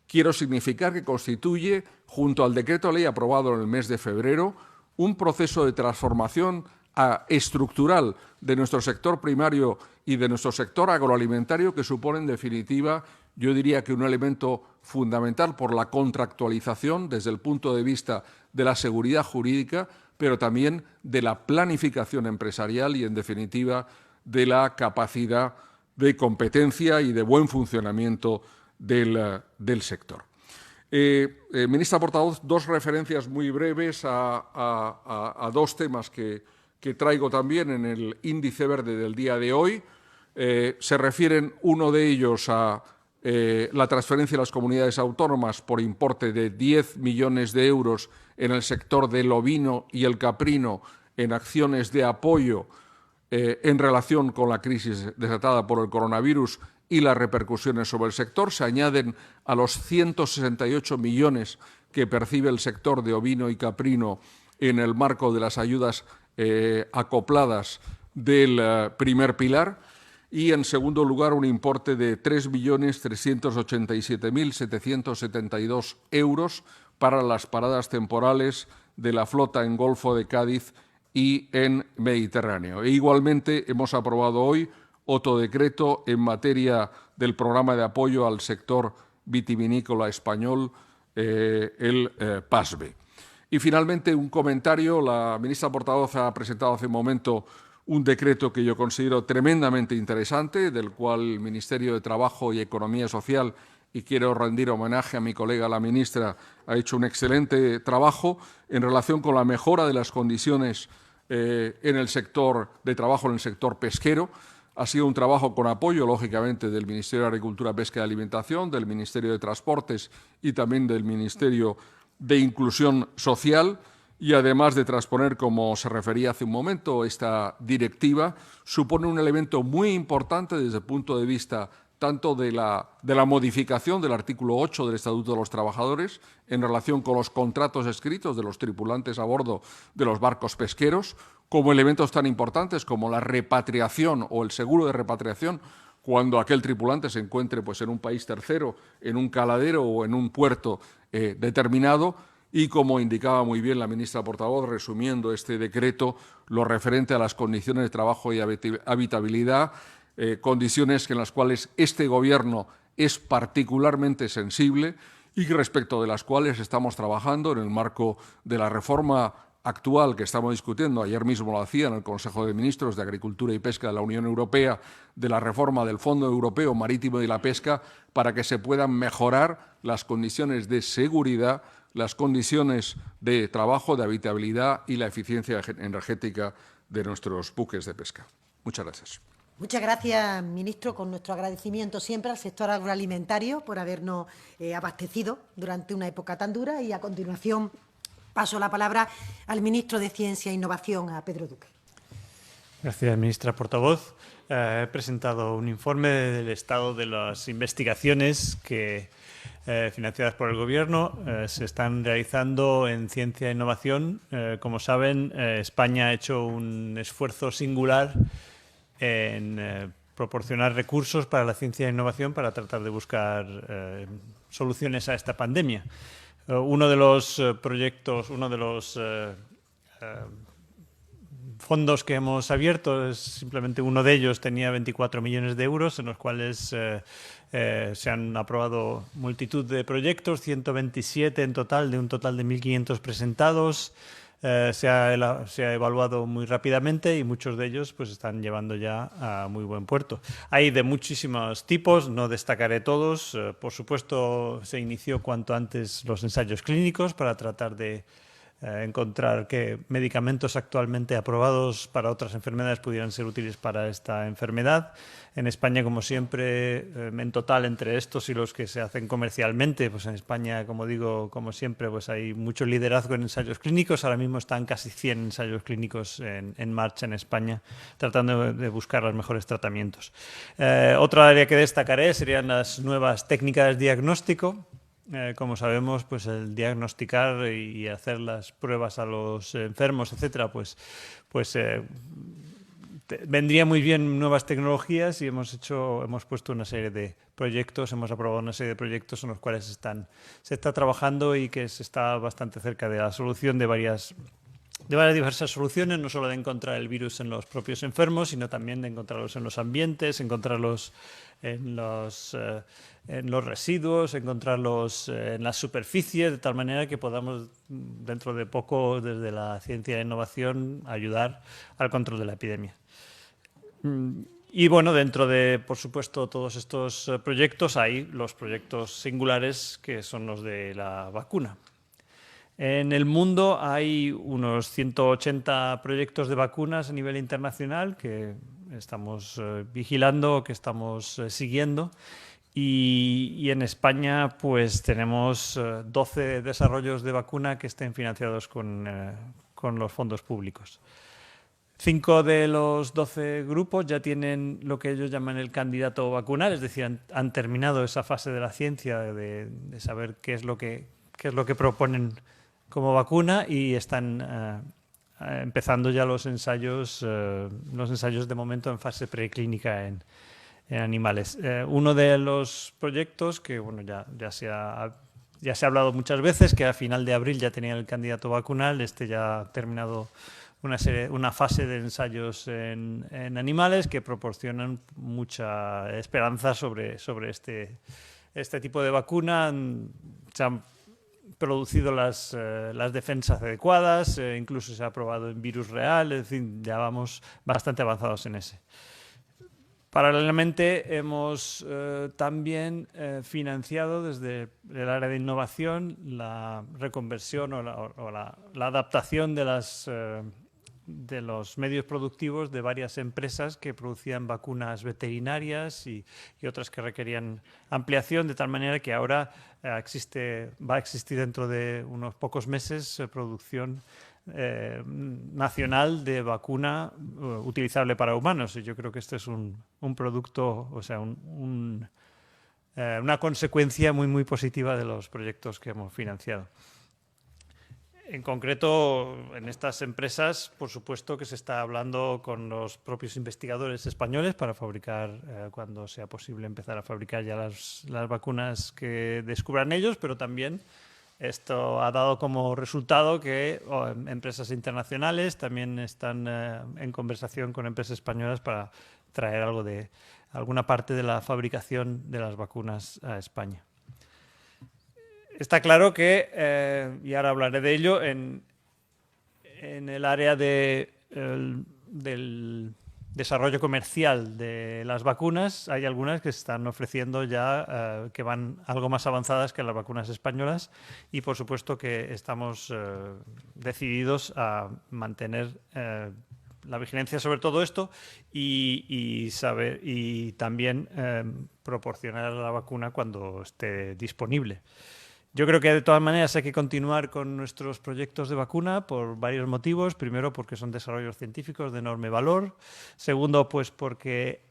[SPEAKER 2] Quiero significar que constituye, junto al decreto ley aprobado en el mes de febrero, un proceso de transformación estructural de nuestro sector primario y de nuestro sector agroalimentario que supone, en definitiva, yo diría que un elemento fundamental por la contractualización desde el punto de vista de la seguridad jurídica, pero también de la planificación empresarial y, en definitiva, de la capacidad de competencia y de buen funcionamiento del sector. Ministra portavoz, dos referencias muy breves a dos temas que traigo también en el índice verde del día de hoy. Se refieren, uno de ellos, a la transferencia a las comunidades autónomas por importe de 10 millones de euros en el sector del ovino y el caprino en acciones de apoyo en relación con la crisis desatada por el coronavirus y las repercusiones sobre el sector. Se añaden a los 168 millones que percibe el sector de ovino y caprino en el marco de las ayudas acopladas del primer pilar. Y, en segundo lugar, un importe de 3.387.772 euros para las paradas temporales de la flota en Golfo de Cádiz y en Mediterráneo. E igualmente hemos aprobado hoy otro decreto en materia del programa de apoyo al sector vitivinícola español, el PASBE. Y, finalmente, un comentario. La ministra portavoz ha presentado hace un momento un decreto que yo considero tremendamente interesante, del cual el Ministerio de Trabajo y Economía Social, y quiero rendir homenaje a mi colega la ministra, ha hecho un excelente trabajo en relación con la mejora de las condiciones en el sector de trabajo en el sector pesquero. Ha sido un trabajo con apoyo, lógicamente, del Ministerio de Agricultura, Pesca y Alimentación, del Ministerio de Transportes y también del Ministerio de Inclusión Social. Y, además de transponer, como se refería hace un momento, esta directiva, supone un elemento muy importante desde el punto de vista tanto de la modificación del artículo 8 del Estatuto de los Trabajadores en relación con los contratos escritos de los tripulantes a bordo de los barcos pesqueros, como elementos tan importantes como la repatriación o el seguro de repatriación cuando aquel tripulante se encuentre en un país tercero, en un caladero o en un puerto determinado, y, como indicaba muy bien la ministra portavoz, resumiendo este decreto, lo referente a las condiciones de trabajo y habitabilidad, condiciones en las cuales este Gobierno es particularmente sensible y respecto de las cuales estamos trabajando en el marco de la reforma actual que estamos discutiendo. Ayer mismo lo hacía en el Consejo de Ministros de Agricultura y Pesca de la Unión Europea, de la reforma del Fondo Europeo Marítimo y de la Pesca, para que se puedan mejorar las condiciones de seguridad, las condiciones de trabajo, de habitabilidad y la eficiencia energética de nuestros buques de pesca. Muchas gracias.
[SPEAKER 1] Muchas gracias, ministro, con nuestro agradecimiento siempre al sector agroalimentario por habernos abastecido durante una época tan dura. Y a continuación paso la palabra al ministro de Ciencia e Innovación, a Pedro Duque.
[SPEAKER 3] Gracias, ministra portavoz. He presentado un informe del estado de las investigaciones que, financiadas por el Gobierno, se están realizando en ciencia e innovación. Como saben, España ha hecho un esfuerzo singular en proporcionar recursos para la ciencia e innovación para tratar de buscar soluciones a esta pandemia. Uno de los proyectos, uno de los fondos que hemos abierto, es simplemente uno de ellos, tenía 24 millones de euros, en los cuales se han aprobado multitud de proyectos, 127 en total, de un total de 1.500 presentados. Se ha evaluado muy rápidamente y muchos de ellos pues están llevando ya a muy buen puerto. Hay de muchísimos tipos, no destacaré todos. Por supuesto, se inició cuanto antes los ensayos clínicos para tratar de encontrar qué medicamentos actualmente aprobados para otras enfermedades pudieran ser útiles para esta enfermedad. En España, como siempre, en total, entre estos y los que se hacen comercialmente, pues en España, como digo, como siempre, pues hay mucho liderazgo en ensayos clínicos. Ahora mismo están casi 100 ensayos clínicos en marcha en España, tratando de buscar los mejores tratamientos. Otra área que destacaré serían las nuevas técnicas de diagnóstico. Como sabemos, pues el diagnosticar y hacer las pruebas a los enfermos, etcétera, pues vendría muy bien nuevas tecnologías y hemos puesto una serie de proyectos, hemos aprobado una serie de proyectos en los cuales se está trabajando y que se está bastante cerca de la solución de varias diversas soluciones, no solo de encontrar el virus en los propios enfermos, sino también de encontrarlos en los ambientes, encontrarlos en los residuos, encontrarlos en las superficies, de tal manera que podamos dentro de poco, desde la ciencia e innovación, ayudar al control de la epidemia. Y bueno, dentro de, por supuesto, todos estos proyectos hay los proyectos singulares que son los de la vacuna. En el mundo hay unos 180 proyectos de vacunas a nivel internacional que estamos vigilando, que estamos siguiendo. Y en España pues tenemos 12 desarrollos de vacuna que estén financiados con los fondos públicos. 5 de los 12 grupos ya tienen lo que ellos llaman el candidato vacunal, es decir, han terminado esa fase de la ciencia de saber qué es lo que proponen como vacuna y están empezando ya los ensayos de momento en fase preclínica en animales. Uno de los proyectos que bueno, ya se ha hablado muchas veces, que a final de abril ya tenía el candidato vacunal, ya ha terminado una fase de ensayos en animales que proporcionan mucha esperanza sobre este tipo de vacuna. Se han producido las defensas adecuadas, incluso se ha probado en virus real, es decir, ya vamos bastante avanzados en ese. Paralelamente hemos también financiado desde el área de innovación la reconversión o la adaptación de los medios productivos de varias empresas que producían vacunas veterinarias y otras que requerían ampliación, de tal manera que ahora va a existir dentro de unos pocos meses producción nacional de vacuna utilizable para humanos. Y yo creo que este es un producto, o sea, una consecuencia muy, muy positiva de los proyectos que hemos financiado. En concreto, en estas empresas, por supuesto que se está hablando con los propios investigadores españoles para fabricar, cuando sea posible, empezar a fabricar ya las vacunas que descubran ellos, pero también Esto ha dado como resultado que empresas internacionales también están en conversación con empresas españolas para traer alguna parte de la fabricación de las vacunas a España. Está claro que, y ahora hablaré de ello, en el área del desarrollo comercial de las vacunas hay algunas que se están ofreciendo ya que van algo más avanzadas que las vacunas españolas y por supuesto que estamos decididos a mantener la vigilancia sobre todo esto y también proporcionar la vacuna cuando esté disponible. Yo creo que de todas maneras hay que continuar con nuestros proyectos de vacuna por varios motivos. Primero, porque son desarrollos científicos de enorme valor. Segundo, pues porque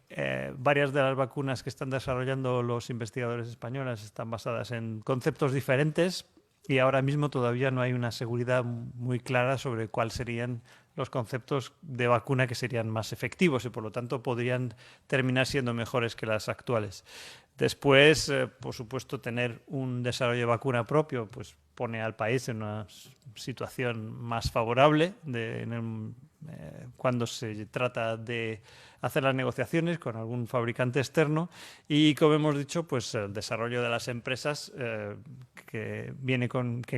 [SPEAKER 3] varias de las vacunas que están desarrollando los investigadores españoles están basadas en conceptos diferentes y ahora mismo todavía no hay una seguridad muy clara sobre cuáles serían los conceptos de vacuna que serían más efectivos y por lo tanto podrían terminar siendo mejores que las actuales. Después, por supuesto, tener un desarrollo de vacuna propio pues pone al país en una situación más favorable cuando se trata de hacer las negociaciones con algún fabricante externo y, como hemos dicho, pues el desarrollo de las empresas que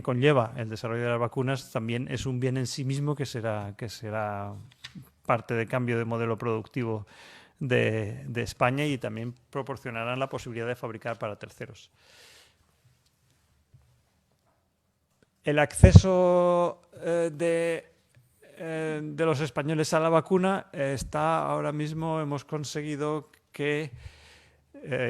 [SPEAKER 3] conlleva el desarrollo de las vacunas también es un bien en sí mismo que será parte del cambio de modelo productivo de España y también proporcionarán la posibilidad de fabricar para terceros. El acceso de los españoles a la vacuna está ahora mismo, hemos conseguido que,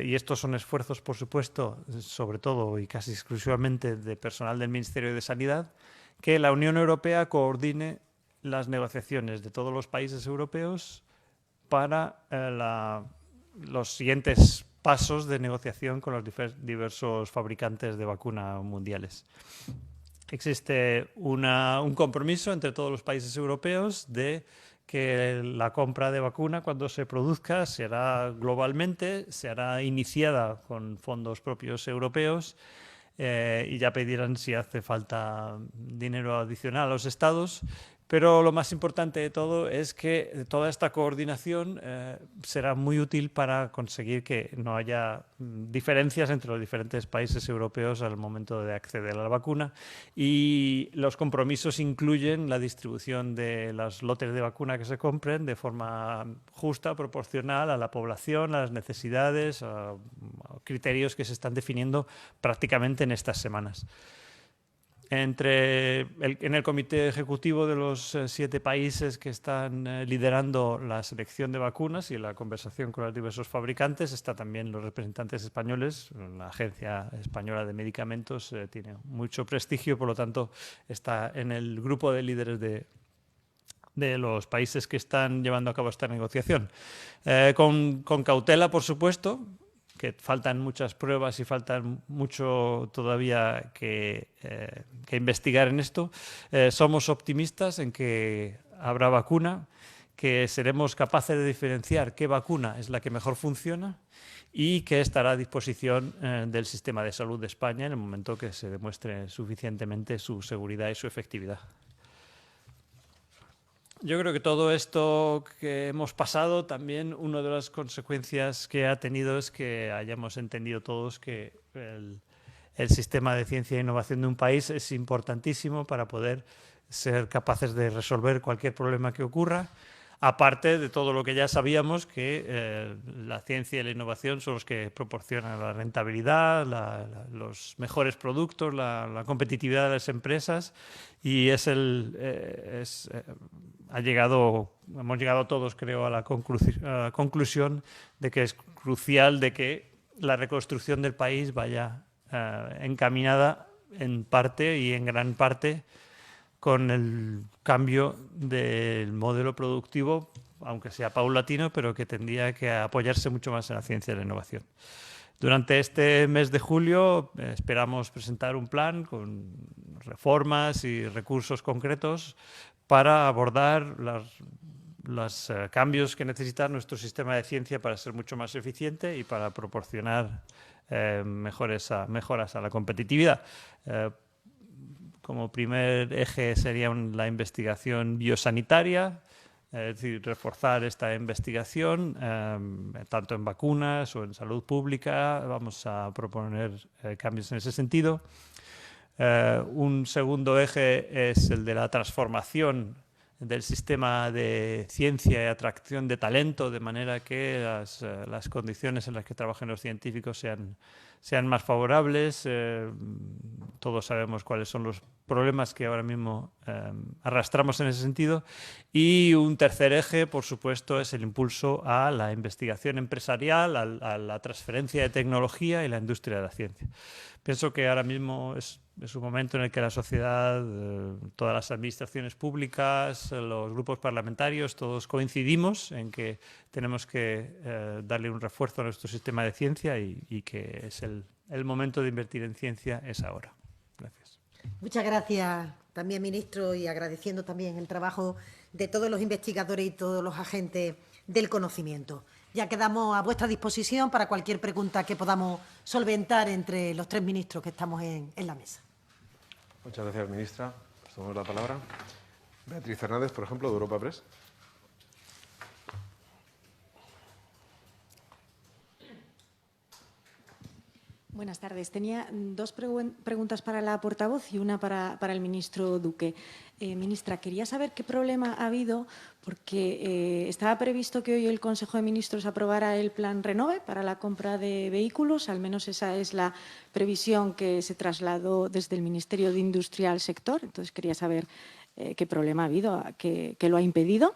[SPEAKER 3] y estos son esfuerzos, por supuesto, sobre todo y casi exclusivamente de personal del Ministerio de Sanidad, que la Unión Europea coordine las negociaciones de todos los países europeos para los siguientes pasos de negociación con los diversos fabricantes de vacuna mundiales. Existe un compromiso entre todos los países europeos de que la compra de vacuna, cuando se produzca, se hará globalmente, se hará iniciada con fondos propios europeos y ya pedirán si hace falta dinero adicional a los estados. Pero lo más importante de todo es que toda esta coordinación será muy útil para conseguir que no haya diferencias entre los diferentes países europeos al momento de acceder a la vacuna. Y los compromisos incluyen la distribución de los lotes de vacuna que se compren de forma justa, proporcional a la población, a las necesidades, a criterios que se están definiendo prácticamente en estas semanas. En el comité ejecutivo de los 7 países que están liderando la selección de vacunas y la conversación con los diversos fabricantes está también los representantes españoles. La Agencia Española de Medicamentos tiene mucho prestigio, por lo tanto está en el grupo de líderes de los países que están llevando a cabo esta negociación. Con cautela, por supuesto, que faltan muchas pruebas y faltan mucho todavía que investigar en esto. Somos optimistas en que habrá vacuna, que seremos capaces de diferenciar qué vacuna es la que mejor funciona y que estará a disposición del sistema de salud de España en el momento que se demuestre suficientemente su seguridad y su efectividad. Yo creo que todo esto que hemos pasado, también una de las consecuencias que ha tenido es que hayamos entendido todos que el sistema de ciencia e innovación de un país es importantísimo para poder ser capaces de resolver cualquier problema que ocurra, aparte de todo lo que ya sabíamos, que la ciencia y la innovación son los que proporcionan la rentabilidad, los mejores productos, la competitividad de las empresas y hemos llegado todos, creo, a la conclusión de que es crucial de que la reconstrucción del país vaya encaminada en parte y en gran parte con el cambio del modelo productivo, aunque sea paulatino, pero que tendría que apoyarse mucho más en la ciencia y la innovación. Durante este mes de julio esperamos presentar un plan con reformas y recursos concretos para abordar los cambios que necesita nuestro sistema de ciencia para ser mucho más eficiente y para proporcionar mejoras a la competitividad. Como primer eje sería la investigación biosanitaria, es decir, reforzar esta investigación, tanto en vacunas o en salud pública. Vamos a proponer cambios en ese sentido. Un segundo eje es el de la transformación del sistema de ciencia y atracción de talento, de manera que las condiciones en las que trabajen los científicos sean más favorables. Todos sabemos cuáles son los problemas que ahora mismo arrastramos en ese sentido. Y un tercer eje, por supuesto, es el impulso a la investigación empresarial, a la transferencia de tecnología y la industria de la ciencia. Pienso que ahora mismo es un momento en el que la sociedad, todas las administraciones públicas, los grupos parlamentarios, todos coincidimos en que tenemos que darle un refuerzo a nuestro sistema de ciencia y que es el momento de invertir en ciencia es ahora. Gracias.
[SPEAKER 1] Muchas gracias también, ministro, y agradeciendo también el trabajo de todos los investigadores y todos los agentes del conocimiento. Ya quedamos a vuestra disposición para cualquier pregunta que podamos solventar entre los tres ministros que estamos en la mesa.
[SPEAKER 4] Muchas gracias, ministra. Tomamos la palabra. Beatriz Hernández, por ejemplo, de Europa Press.
[SPEAKER 5] Buenas tardes. Tenía dos preguntas para la portavoz y una para el ministro Duque. Ministra, quería saber qué problema ha habido, porque estaba previsto que hoy el Consejo de Ministros aprobara el Plan Renove para la compra de vehículos, al menos esa es la previsión que se trasladó desde el Ministerio de Industria al sector. Entonces, quería saber qué problema ha habido, qué lo ha impedido.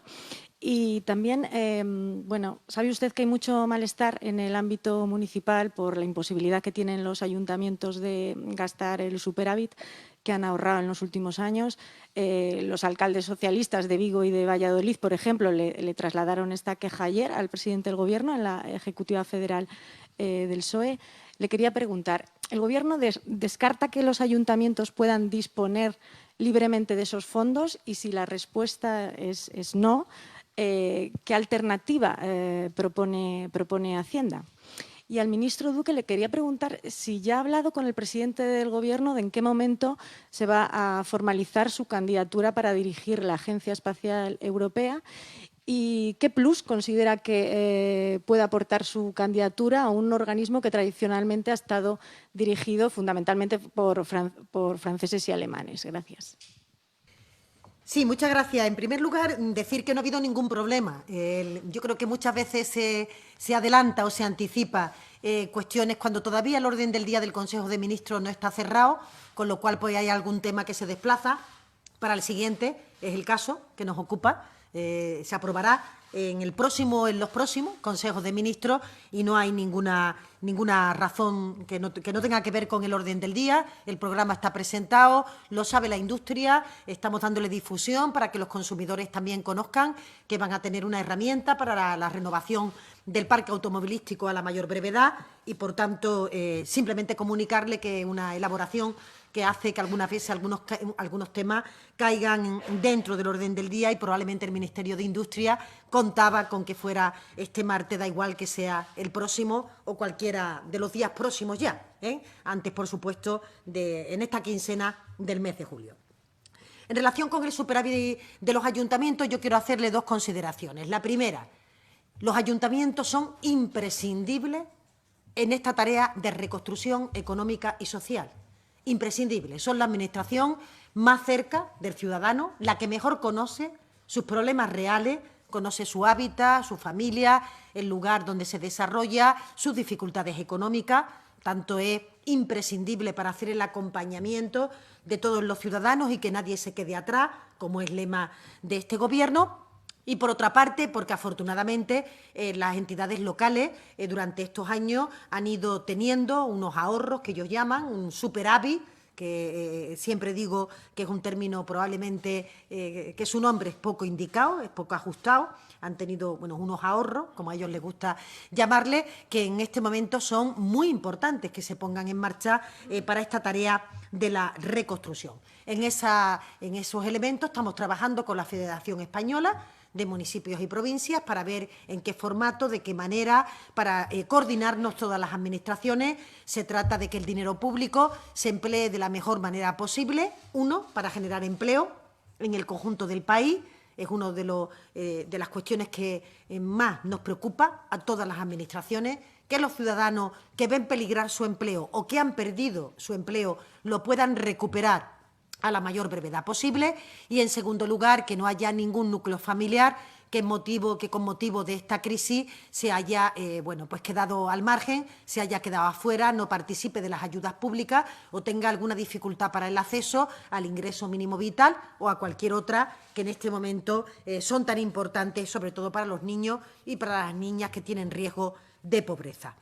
[SPEAKER 5] Y también, bueno, sabe usted que hay mucho malestar en el ámbito municipal por la imposibilidad que tienen los ayuntamientos de gastar el superávit que han ahorrado en los últimos años. Los alcaldes socialistas de Vigo y de Valladolid, por ejemplo, le trasladaron esta queja ayer al presidente del Gobierno, en la Ejecutiva Federal del PSOE. Le quería preguntar, ¿el Gobierno descarta que los ayuntamientos puedan disponer libremente de esos fondos? Y si la respuesta es no, ¿qué alternativa propone Hacienda? Y al ministro Duque le quería preguntar si ya ha hablado con el presidente del Gobierno de en qué momento se va a formalizar su candidatura para dirigir la Agencia Espacial Europea y qué plus considera que puede aportar su candidatura a un organismo que tradicionalmente ha estado dirigido fundamentalmente por franceses y alemanes. Gracias.
[SPEAKER 1] Sí, muchas gracias. En primer lugar, decir que no ha habido ningún problema. Yo creo que muchas veces se adelanta o se anticipa cuestiones cuando todavía el orden del día del Consejo de Ministros no está cerrado, con lo cual pues hay algún tema que se desplaza para el siguiente. Es el caso que nos ocupa. Se aprobará en los próximos Consejos de Ministros y no hay ninguna razón que no tenga que ver con el orden del día. El programa está presentado, lo sabe la industria, estamos dándole difusión para que los consumidores también conozcan que van a tener una herramienta para la renovación del parque automovilístico a la mayor brevedad y, por tanto, simplemente comunicarle que es una elaboración que hace que algunas veces algunos temas caigan dentro del orden del día y probablemente el Ministerio de Industria contaba con que fuera este martes, da igual que sea el próximo o cualquiera de los días próximos ya, antes, por supuesto, en esta quincena del mes de julio. En relación con el superávit de los ayuntamientos, yo quiero hacerle dos consideraciones. La primera, los ayuntamientos son imprescindibles en esta tarea de reconstrucción económica y social. Imprescindibles. Son la administración más cerca del ciudadano, la que mejor conoce sus problemas reales, conoce su hábitat, su familia, el lugar donde se desarrolla, sus dificultades económicas. Tanto es imprescindible para hacer el acompañamiento de todos los ciudadanos y que nadie se quede atrás, como es lema de este Gobierno. Y, por otra parte, porque afortunadamente las entidades locales durante estos años han ido teniendo unos ahorros que ellos llaman un superávit, que siempre digo que es un término probablemente que su nombre es poco indicado, es poco ajustado. Han tenido unos ahorros, como a ellos les gusta llamarle, que en este momento son muy importantes que se pongan en marcha para esta tarea de la reconstrucción. En esos elementos estamos trabajando con la Federación Española de municipios y provincias para ver en qué formato, de qué manera, para coordinarnos todas las administraciones. Se trata de que el dinero público se emplee de la mejor manera posible, uno, para generar empleo en el conjunto del país. Es una de las cuestiones que más nos preocupa a todas las administraciones, que los ciudadanos que ven peligrar su empleo o que han perdido su empleo lo puedan recuperar a la mayor brevedad posible, y, en segundo lugar, que no haya ningún núcleo familiar que con motivo de esta crisis se haya pues quedado al margen, se haya quedado afuera, no participe de las ayudas públicas o tenga alguna dificultad para el acceso al ingreso mínimo vital o a cualquier otra que en este momento son tan importantes, sobre todo para los niños y para las niñas que tienen riesgo de pobreza.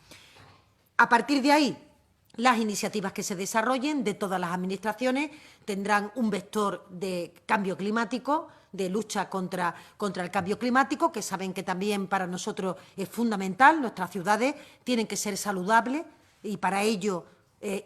[SPEAKER 1] A partir de ahí, las iniciativas que se desarrollen de todas las administraciones tendrán un vector de cambio climático, de lucha contra el cambio climático, que saben que también para nosotros es fundamental. Nuestras ciudades tienen que ser saludables y para ello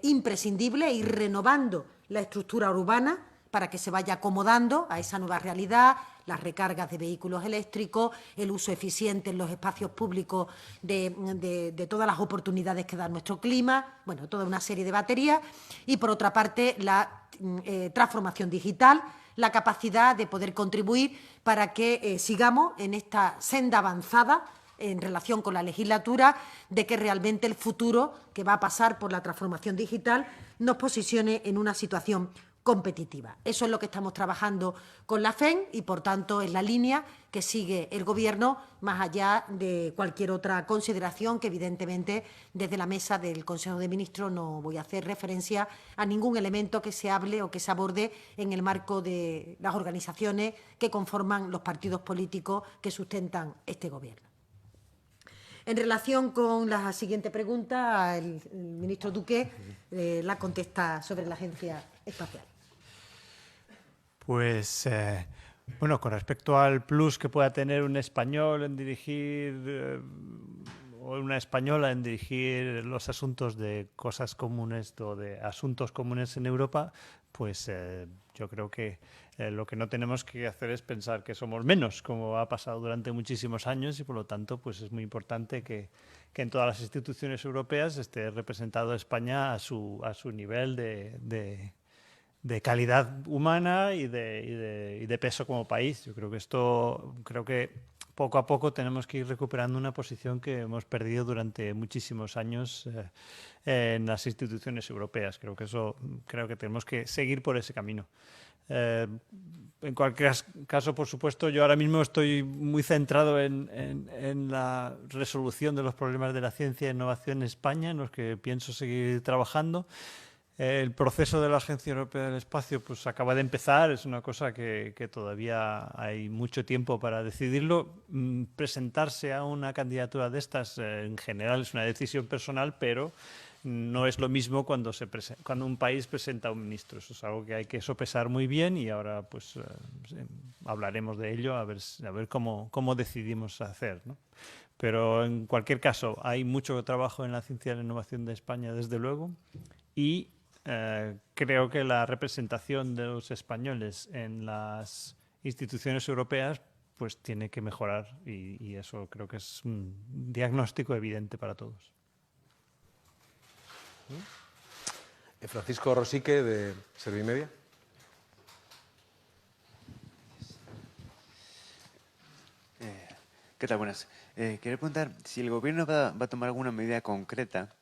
[SPEAKER 1] imprescindible ir renovando la estructura urbana para que se vaya acomodando a esa nueva realidad, las recargas de vehículos eléctricos, el uso eficiente en los espacios públicos de todas las oportunidades que da nuestro clima, bueno, toda una serie de baterías. Y, por otra parte, la transformación digital, la capacidad de poder contribuir para que sigamos en esta senda avanzada en relación con la legislatura, de que realmente el futuro, que va a pasar por la transformación digital, nos posicione en una situación competitiva. Eso es lo que estamos trabajando con la FEN y, por tanto, es la línea que sigue el Gobierno, más allá de cualquier otra consideración que, evidentemente, desde la mesa del Consejo de Ministros no voy a hacer referencia a ningún elemento que se hable o que se aborde en el marco de las organizaciones que conforman los partidos políticos que sustentan este Gobierno. En relación con la siguiente pregunta, el ministro Duque la contesta sobre la Agencia Espacial.
[SPEAKER 3] Pues, bueno, con respecto al plus que pueda tener un español en dirigir o una española en dirigir los asuntos de cosas comunes o de asuntos comunes en Europa, pues yo creo que lo que no tenemos que hacer es pensar que somos menos, como ha pasado durante muchísimos años, y por lo tanto pues es muy importante que en todas las instituciones europeas esté representado España a su nivel de calidad humana y de peso como país. Yo creo que poco a poco tenemos que ir recuperando una posición que hemos perdido durante muchísimos años en las instituciones europeas. Creo que tenemos que seguir por ese camino. En cualquier caso, por supuesto, yo ahora mismo estoy muy centrado en la resolución de los problemas de la ciencia e innovación en España, en los que pienso seguir trabajando. El proceso de la Agencia Europea del Espacio pues acaba de empezar, es una cosa que todavía hay mucho tiempo para decidirlo. Presentarse a una candidatura de estas en general es una decisión personal, pero no es lo mismo cuando un país presenta a un ministro. Eso es algo que hay que sopesar muy bien y ahora pues hablaremos de ello a ver cómo decidimos hacer, ¿no? Pero en cualquier caso hay mucho trabajo en la ciencia y la innovación de España, desde luego, y creo que la representación de los españoles en las instituciones europeas pues tiene que mejorar y eso creo que es un diagnóstico evidente para todos.
[SPEAKER 4] Francisco Rosique, de Servimedia.
[SPEAKER 6] ¿Qué tal? Buenas. Quería preguntar si el Gobierno va a tomar alguna medida concreta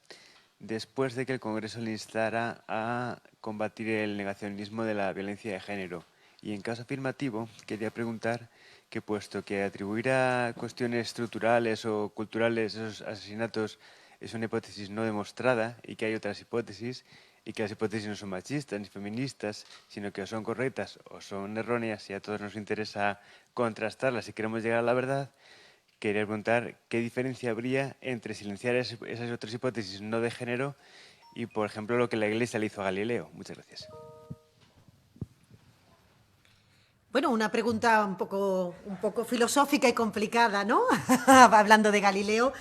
[SPEAKER 6] después de que el Congreso le instara a combatir el negacionismo de la violencia de género. Y en caso afirmativo, quería preguntar que, puesto que atribuir a cuestiones estructurales o culturales esos asesinatos es una hipótesis no demostrada y que hay otras hipótesis, y que las hipótesis no son machistas ni feministas, sino que son correctas o son erróneas, y a todos nos interesa contrastarlas si queremos llegar a la verdad, quería preguntar qué diferencia habría entre silenciar esas otras hipótesis no de género y, por ejemplo, lo que la Iglesia le hizo a Galileo. Muchas gracias.
[SPEAKER 1] Bueno, una pregunta un poco filosófica y complicada, ¿no? Hablando de Galileo.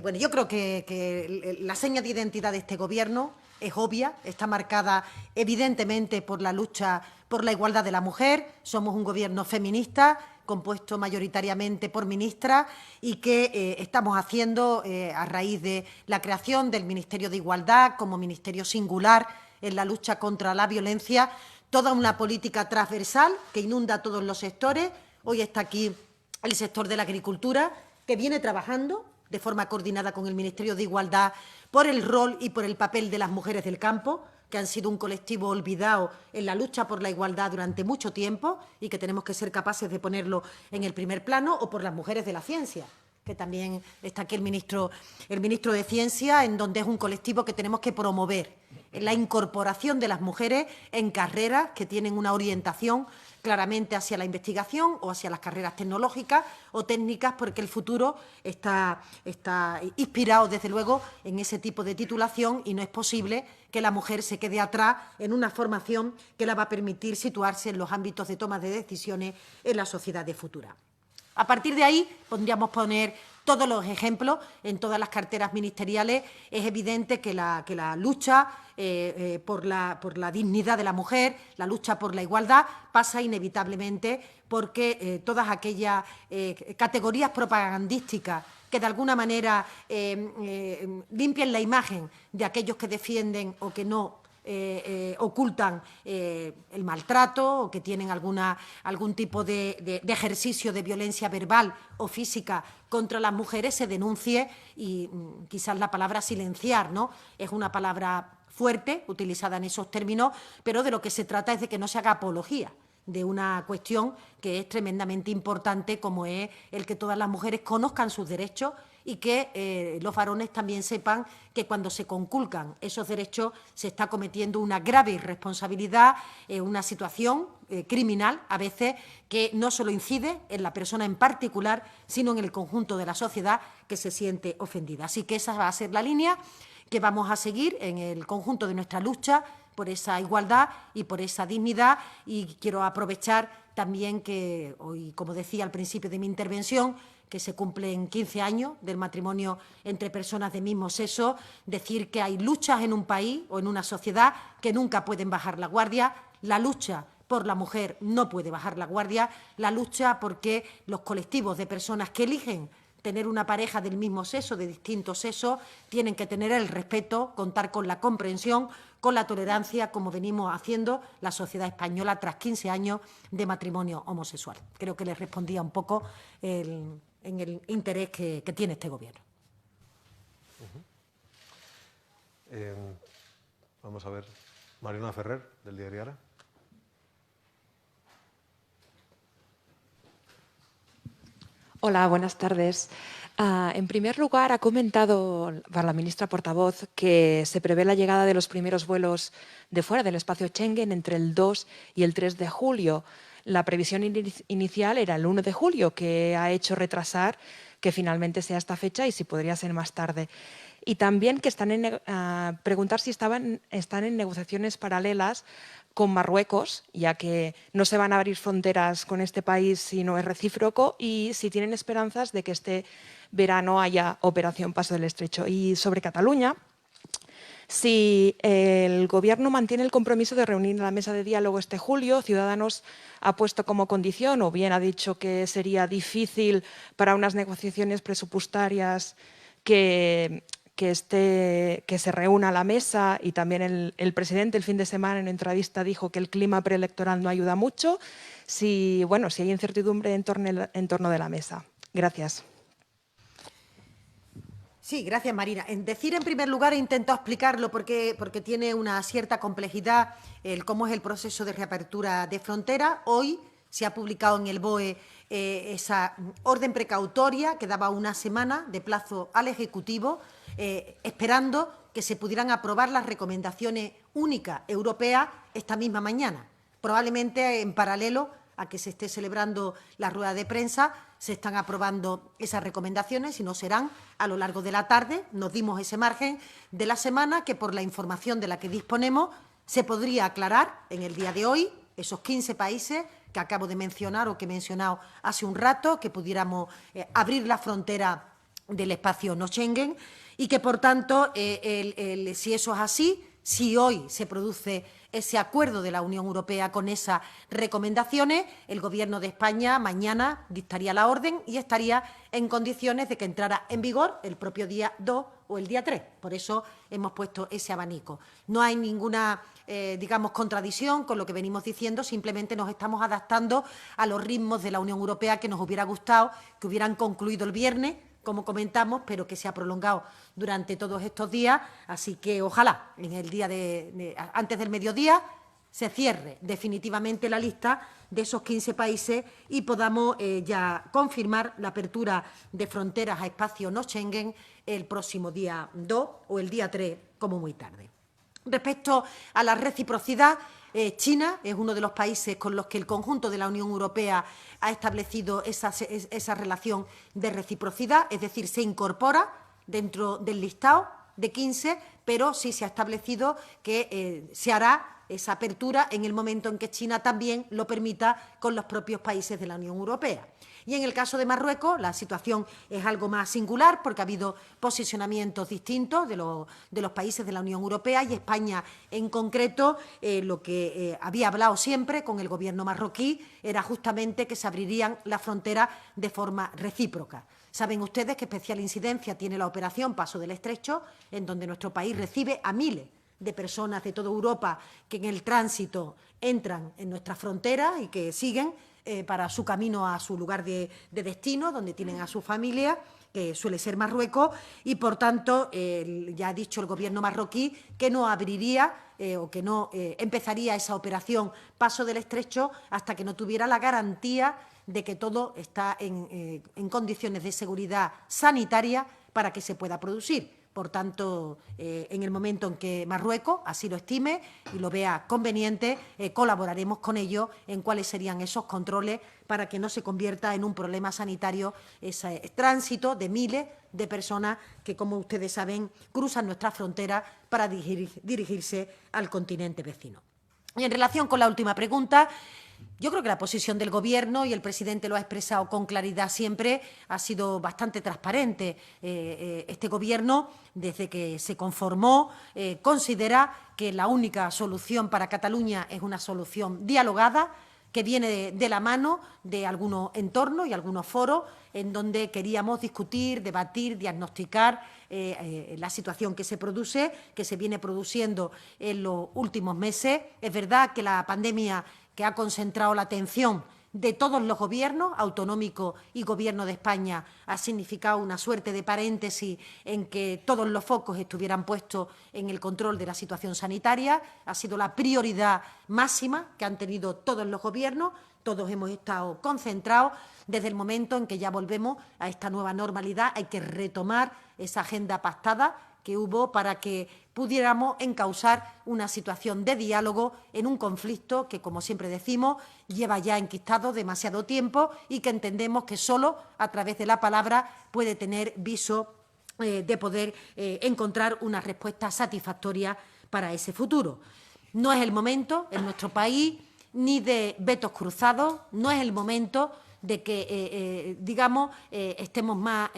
[SPEAKER 1] Bueno, yo creo que la seña de identidad de este Gobierno es obvia, está marcada evidentemente por la lucha por la igualdad de la mujer. Somos un Gobierno feminista compuesto mayoritariamente por ministras y que estamos haciendo a raíz de la creación del Ministerio de Igualdad como ministerio singular en la lucha contra la violencia, toda una política transversal que inunda todos los sectores. Hoy está aquí el sector de la agricultura, que viene trabajando de forma coordinada con el Ministerio de Igualdad por el rol y por el papel de las mujeres del campo, que han sido un colectivo olvidado en la lucha por la igualdad durante mucho tiempo y que tenemos que ser capaces de ponerlo en el primer plano, o por las mujeres de la ciencia, que también está aquí el ministro de Ciencia, en donde es un colectivo que tenemos que promover la incorporación de las mujeres en carreras que tienen una orientación claramente hacia la investigación o hacia las carreras tecnológicas o técnicas, porque el futuro está inspirado, desde luego, en ese tipo de titulación, y no es posible que la mujer se quede atrás en una formación que la va a permitir situarse en los ámbitos de toma de decisiones en la sociedad de futura. A partir de ahí podríamos poner todos los ejemplos en todas las carteras ministeriales. Es evidente que la lucha por la dignidad de la mujer, la lucha por la igualdad, pasa inevitablemente porque todas aquellas categorías propagandísticas que de alguna manera limpian la imagen de aquellos que defienden o que no ocultan el maltrato o que tienen algún tipo de ejercicio de violencia verbal o física contra las mujeres, se denuncie. Y quizás la palabra silenciar, ¿no?, es una palabra fuerte utilizada en esos términos, pero de lo que se trata es de que no se haga apología de una cuestión que es tremendamente importante, como es el que todas las mujeres conozcan sus derechos y que los varones también sepan que cuando se conculcan esos derechos se está cometiendo una grave irresponsabilidad, una situación criminal a veces, que no solo incide en la persona en particular, sino en el conjunto de la sociedad que se siente ofendida. Así que esa va a ser la línea que vamos a seguir en el conjunto de nuestra lucha por esa igualdad y por esa dignidad. Y quiero aprovechar también que hoy, como decía al principio de mi intervención, que se cumplen 15 años del matrimonio entre personas de mismo sexo, decir que hay luchas en un país o en una sociedad que nunca pueden bajar la guardia. La lucha por la mujer no puede bajar la guardia, la lucha porque los colectivos de personas que eligen tener una pareja del mismo sexo, de distinto sexo, tienen que tener el respeto, contar con la comprensión, con la tolerancia, como venimos haciendo la sociedad española tras 15 años de matrimonio homosexual. Creo que les respondía un poco en el interés que tiene este Gobierno.
[SPEAKER 4] Vamos a ver, Mariona Ferrer, del diario Ara.
[SPEAKER 7] Hola, buenas tardes. En primer lugar, ha comentado para la ministra portavoz que se prevé la llegada de los primeros vuelos de fuera del espacio Schengen entre el 2 y el 3 de julio. La previsión inicial era el 1 de julio, que ha hecho retrasar que finalmente sea esta fecha y si podría ser más tarde. Y también que preguntar si están en negociaciones paralelas con Marruecos, ya que no se van a abrir fronteras con este país si no es recíproco, y si tienen esperanzas de que este verano haya operación Paso del Estrecho. Y sobre Cataluña, si el Gobierno mantiene el compromiso de reunir la mesa de diálogo este julio, Ciudadanos ha puesto como condición, o bien ha dicho que sería difícil para unas negociaciones presupuestarias que se reúna la mesa, y también el presidente el fin de semana en una entrevista dijo que el clima preelectoral no ayuda mucho. Si hay incertidumbre en torno de la mesa. Gracias.
[SPEAKER 1] Sí, gracias, Marina. En primer lugar, he intentado explicarlo porque tiene una cierta complejidad cómo es el proceso de reapertura de frontera. Hoy se ha publicado en el BOE esa orden precautoria que daba una semana de plazo al Ejecutivo, esperando que se pudieran aprobar las recomendaciones únicas europeas esta misma mañana. Probablemente en paralelo a que se esté celebrando la rueda de prensa, se están aprobando esas recomendaciones y no serán a lo largo de la tarde. Nos dimos ese margen de la semana que, por la información de la que disponemos, se podría aclarar en el día de hoy esos 15 países que acabo de mencionar o que he mencionado hace un rato, que pudiéramos abrir la frontera del espacio no Schengen y que, por tanto, si eso es así, si hoy se produce ese acuerdo de la Unión Europea con esas recomendaciones, el Gobierno de España mañana dictaría la orden y estaría en condiciones de que entrara en vigor el propio día 2 o el día 3. Por eso hemos puesto ese abanico. No hay ninguna, digamos, contradicción con lo que venimos diciendo, simplemente nos estamos adaptando a los ritmos de la Unión Europea que nos hubiera gustado que hubieran concluido el viernes, como comentamos, pero que se ha prolongado durante todos estos días. Así que ojalá en el día antes del mediodía se cierre definitivamente la lista de esos 15 países y podamos ya confirmar la apertura de fronteras a espacio no Schengen el próximo día 2 o el día 3, como muy tarde. Respecto a la reciprocidad, China es uno de los países con los que el conjunto de la Unión Europea ha establecido esa relación de reciprocidad, es decir, se incorpora dentro del listado de 15, pero sí se ha establecido que se hará esa apertura en el momento en que China también lo permita con los propios países de la Unión Europea. Y en el caso de Marruecos, la situación es algo más singular porque ha habido posicionamientos distintos de los países de la Unión Europea y España en concreto, lo que había hablado siempre con el Gobierno marroquí era justamente que se abrirían las fronteras de forma recíproca. Saben ustedes que especial incidencia tiene la operación Paso del Estrecho, en donde nuestro país recibe a miles de personas de toda Europa que en el tránsito entran en nuestras fronteras y que siguen para su camino a su lugar de destino, donde tienen a su familia, que suele ser Marruecos, y por tanto ya ha dicho el Gobierno marroquí que no abriría o que no empezaría esa operación Paso del Estrecho hasta que no tuviera la garantía de que todo está en condiciones de seguridad sanitaria para que se pueda producir. Por tanto, en el momento en que Marruecos así lo estime y lo vea conveniente, colaboraremos con ellos en cuáles serían esos controles para que no se convierta en un problema sanitario ese tránsito de miles de personas que, como ustedes saben, cruzan nuestras fronteras para dirigirse al continente vecino. Y en relación con la última pregunta, yo creo que la posición del Gobierno, y el presidente lo ha expresado con claridad siempre, ha sido bastante transparente. Este Gobierno, desde que se conformó, considera que la única solución para Cataluña es una solución dialogada, que viene de la mano de algunos entornos y algunos foros en donde queríamos discutir, debatir, diagnosticar la situación que se produce, que se viene produciendo en los últimos meses. Es verdad que la pandemia que ha concentrado la atención de todos los gobiernos, autonómico y Gobierno de España, ha significado una suerte de paréntesis en que todos los focos estuvieran puestos en el control de la situación sanitaria. Ha sido la prioridad máxima que han tenido todos los gobiernos. Todos hemos estado concentrados desde el momento en que ya volvemos a esta nueva normalidad. Hay que retomar esa agenda pactada que hubo para que pudiéramos encauzar una situación de diálogo en un conflicto que, como siempre decimos, lleva ya enquistado demasiado tiempo y que entendemos que solo a través de la palabra puede tener viso de poder encontrar una respuesta satisfactoria para ese futuro. No es el momento en nuestro país ni de vetos cruzados, no es el momento de que, estemos más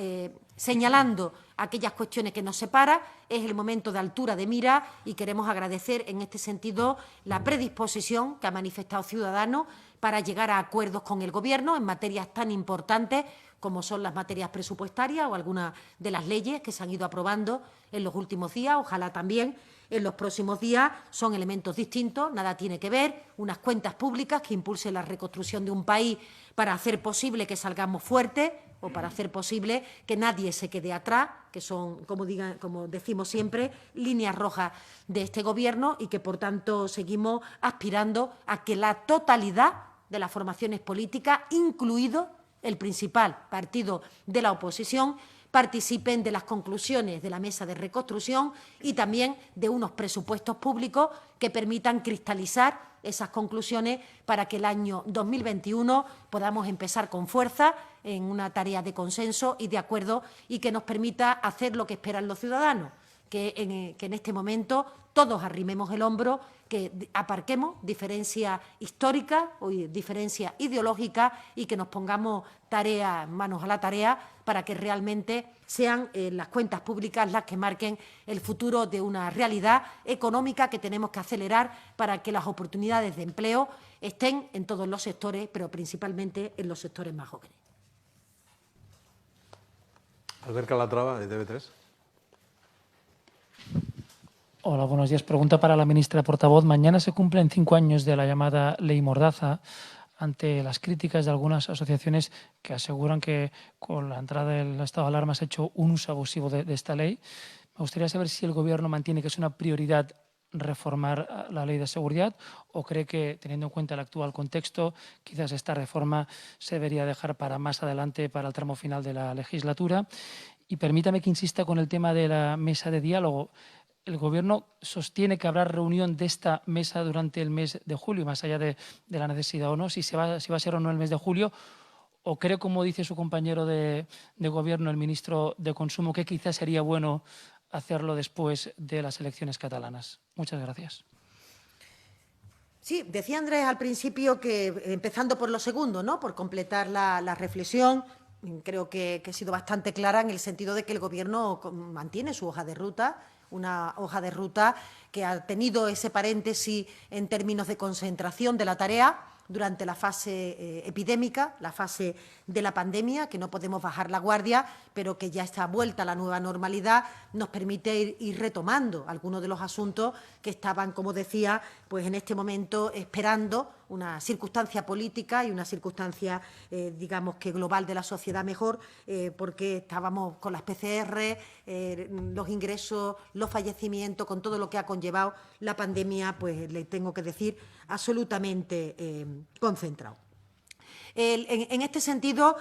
[SPEAKER 1] señalando aquellas cuestiones que nos separan. Es el momento de altura de mira y queremos agradecer en este sentido la predisposición que ha manifestado Ciudadanos para llegar a acuerdos con el Gobierno en materias tan importantes como son las materias presupuestarias o algunas de las leyes que se han ido aprobando en los últimos días. Ojalá también en los próximos días. Son elementos distintos, nada tiene que ver. Unas cuentas públicas que impulsen la reconstrucción de un país para hacer posible que salgamos fuertes o para hacer posible que nadie se quede atrás, que son, como decimos siempre, líneas rojas de este Gobierno y que, por tanto, seguimos aspirando a que la totalidad de las formaciones políticas, incluido el principal partido de la oposición, participen de las conclusiones de la mesa de reconstrucción y también de unos presupuestos públicos que permitan cristalizar esas conclusiones para que el año 2021 podamos empezar con fuerza en una tarea de consenso y de acuerdo y que nos permita hacer lo que esperan los ciudadanos, que en este momento todos arrimemos el hombro, que aparquemos diferencias históricas o diferencias ideológicas y que nos pongamos manos a la tarea para que realmente sean las cuentas públicas las que marquen el futuro de una realidad económica que tenemos que acelerar para que las oportunidades de empleo estén en todos los sectores, pero principalmente en los sectores más jóvenes.
[SPEAKER 4] Albert Calatrava, de TV3.
[SPEAKER 8] Hola, buenos días. Pregunta para la ministra portavoz. Mañana se cumplen 5 años de la llamada Ley Mordaza, ante las críticas de algunas asociaciones que aseguran que con la entrada del estado de alarma se ha hecho un uso abusivo de esta ley. Me gustaría saber si el Gobierno mantiene que es una prioridad reformar la ley de seguridad o cree que, teniendo en cuenta el actual contexto, quizás esta reforma se debería dejar para más adelante, para el tramo final de la legislatura. Y permítame que insista con el tema de la mesa de diálogo. El Gobierno sostiene que habrá reunión de esta mesa durante el mes de julio, más allá de la necesidad o no, si va a ser o no el mes de julio, o cree, como dice su compañero de Gobierno, el ministro de Consumo, que quizás sería bueno hacerlo después de las elecciones catalanas. Muchas gracias.
[SPEAKER 1] Sí, decía Andrés al principio que, empezando por lo segundo, ¿no?, por completar la reflexión, creo que he sido bastante clara en el sentido de que el Gobierno mantiene su hoja de ruta, una hoja de ruta que ha tenido ese paréntesis en términos de concentración de la tarea durante la fase epidémica, la fase de la pandemia, que no podemos bajar la guardia, pero que ya está vuelta a la nueva normalidad, nos permite ir retomando algunos de los asuntos que estaban, como decía, pues en este momento esperando una circunstancia política y una circunstancia, digamos que global de la sociedad mejor, porque estábamos con las PCR, los ingresos, los fallecimientos, con todo lo que ha conllevado la pandemia, pues le tengo que decir, absolutamente concentrado. En este sentido,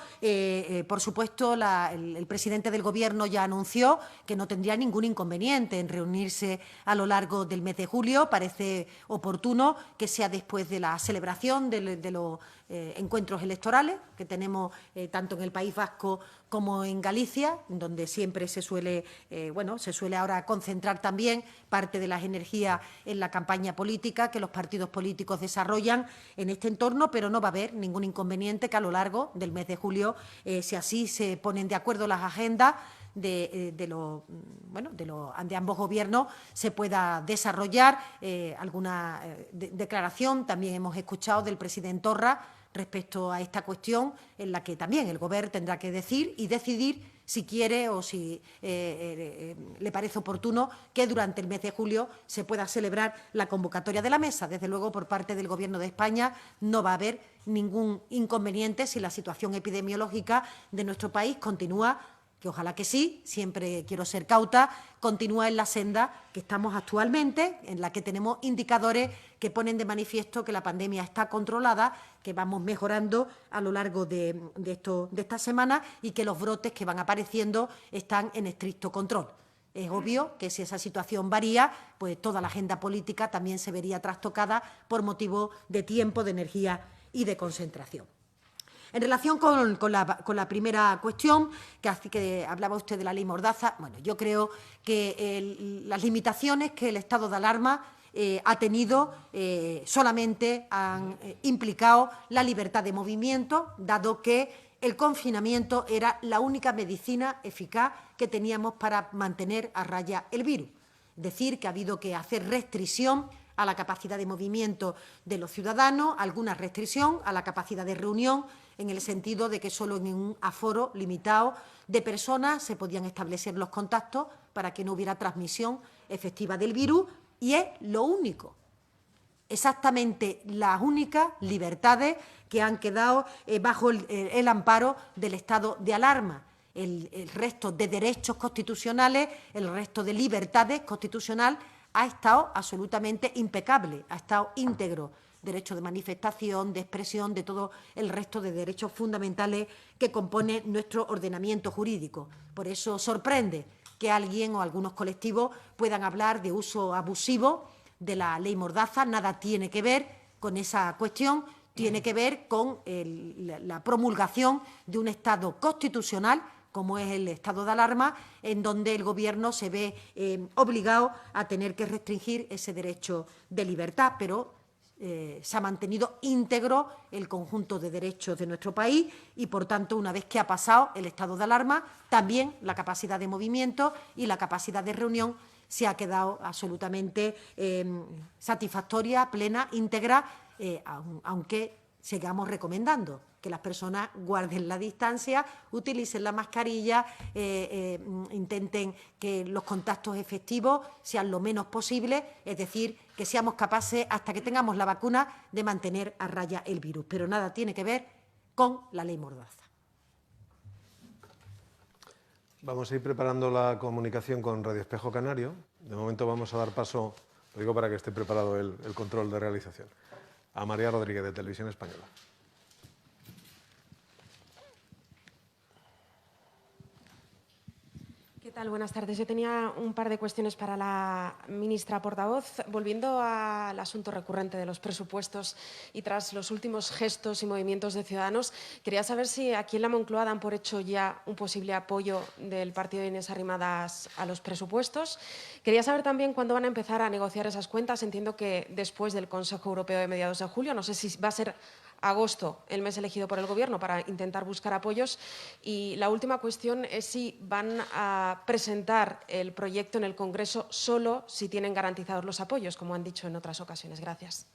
[SPEAKER 1] por supuesto, el presidente del Gobierno ya anunció que no tendría ningún inconveniente en reunirse a lo largo del mes de julio. Parece oportuno que sea después de la celebración de los encuentros electorales que tenemos tanto en el País Vasco como en Galicia, donde siempre se suele ahora concentrar también parte de las energías en la campaña política que los partidos políticos desarrollan en este entorno, pero no va a haber ningún inconveniente que a lo largo del mes de julio, si así se ponen de acuerdo las agendas de ambos gobiernos, se pueda desarrollar alguna declaración. También hemos escuchado del presidente Torra respecto a esta cuestión, en la que también el Gobierno tendrá que decir y decidir si quiere o si le parece oportuno que durante el mes de julio se pueda celebrar la convocatoria de la mesa. Desde luego, por parte del Gobierno de España no va a haber ningún inconveniente si la situación epidemiológica de nuestro país continúa, que ojalá que sí, siempre quiero ser cauta, continúa en la senda que estamos actualmente, en la que tenemos indicadores que ponen de manifiesto que la pandemia está controlada, que vamos mejorando a lo largo de esta semana y que los brotes que van apareciendo están en estricto control. Es obvio que si esa situación varía, pues toda la agenda política también se vería trastocada por motivo de tiempo, de energía y de concentración. En relación con la primera cuestión, que hablaba usted de la ley Mordaza, bueno, yo creo que las limitaciones que el estado de alarma ha tenido solamente han implicado la libertad de movimiento, dado que el confinamiento era la única medicina eficaz que teníamos para mantener a raya el virus. Es decir, que ha habido que hacer restricción a la capacidad de movimiento de los ciudadanos, alguna restricción a la capacidad de reunión, en el sentido de que solo en un aforo limitado de personas se podían establecer los contactos para que no hubiera transmisión efectiva del virus, y es lo único, exactamente las únicas libertades que han quedado bajo el amparo del estado de alarma. El resto de derechos constitucionales, el resto de libertades constitucionales ha estado absolutamente impecable, ha estado íntegro. Derecho de manifestación, de expresión, de todo el resto de derechos fundamentales que compone nuestro ordenamiento jurídico. Por eso sorprende que alguien o algunos colectivos puedan hablar de uso abusivo de la ley Mordaza. Nada tiene que ver con esa cuestión, tiene que ver con la promulgación de un Estado constitucional como es el estado de alarma, en donde el Gobierno se ve obligado a tener que restringir ese derecho de libertad, pero se ha mantenido íntegro el conjunto de derechos de nuestro país y, por tanto, una vez que ha pasado el estado de alarma, también la capacidad de movimiento y la capacidad de reunión se ha quedado absolutamente satisfactoria, plena, íntegra, aunque sigamos recomendando que las personas guarden la distancia, utilicen la mascarilla, intenten que los contactos efectivos sean lo menos posible, es decir, que seamos capaces, hasta que tengamos la vacuna, de mantener a raya el virus. Pero nada tiene que ver con la ley Mordaza.
[SPEAKER 4] Vamos a ir preparando la comunicación con Radio Espejo Canario. De momento vamos a dar paso, lo digo para que esté preparado el control de realización, a María Rodríguez, de Televisión Española.
[SPEAKER 9] ¿Qué tal? Buenas tardes. Yo tenía un par de cuestiones para la ministra portavoz. Volviendo al asunto recurrente de los presupuestos y tras los últimos gestos y movimientos de Ciudadanos, quería saber si aquí en la Moncloa dan por hecho ya un posible apoyo del partido de Inés Arrimadas a los presupuestos. Quería saber también cuándo van a empezar a negociar esas cuentas. Entiendo que después del Consejo Europeo de mediados de julio. No sé si va a ser agosto, el mes elegido por el Gobierno para intentar buscar apoyos. Y la última cuestión es si van a presentar el proyecto en el Congreso solo si tienen garantizados los apoyos, como han dicho en otras ocasiones. Gracias.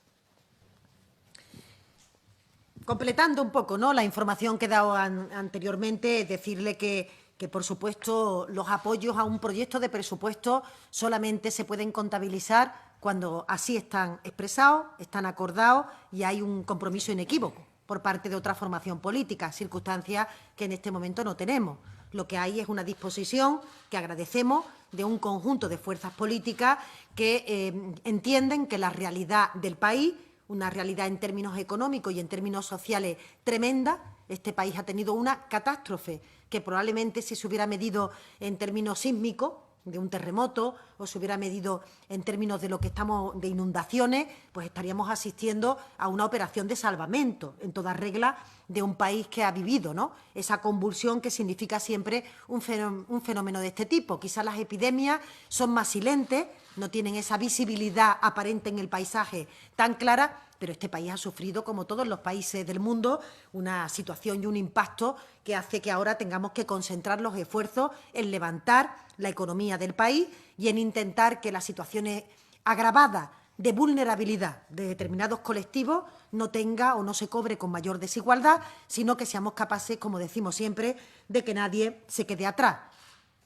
[SPEAKER 1] Completando un poco, ¿no?, la información que he dado anteriormente, decirle que, por supuesto, los apoyos a un proyecto de presupuesto solamente se pueden contabilizar cuando así están expresados, están acordados y hay un compromiso inequívoco por parte de otra formación política, circunstancias que en este momento no tenemos. Lo que hay es una disposición que agradecemos de un conjunto de fuerzas políticas que entienden que la realidad del país, una realidad en términos económicos y en términos sociales tremenda. Este país ha tenido una catástrofe que probablemente, si se hubiera medido en términos sísmicos, de un terremoto, o se hubiera medido en términos de lo que estamos de inundaciones, pues estaríamos asistiendo a una operación de salvamento, en toda regla, de un país que ha vivido, ¿no?, esa convulsión que significa siempre un fenómeno de este tipo. Quizás las epidemias son más silentes, no tienen esa visibilidad aparente en el paisaje tan clara, pero este país ha sufrido, como todos los países del mundo, una situación y un impacto que hace que ahora tengamos que concentrar los esfuerzos en levantar la economía del país y en intentar que las situaciones agravadas de vulnerabilidad de determinados colectivos no tenga o no se cobre con mayor desigualdad, sino que seamos capaces, como decimos siempre, de que nadie se quede atrás.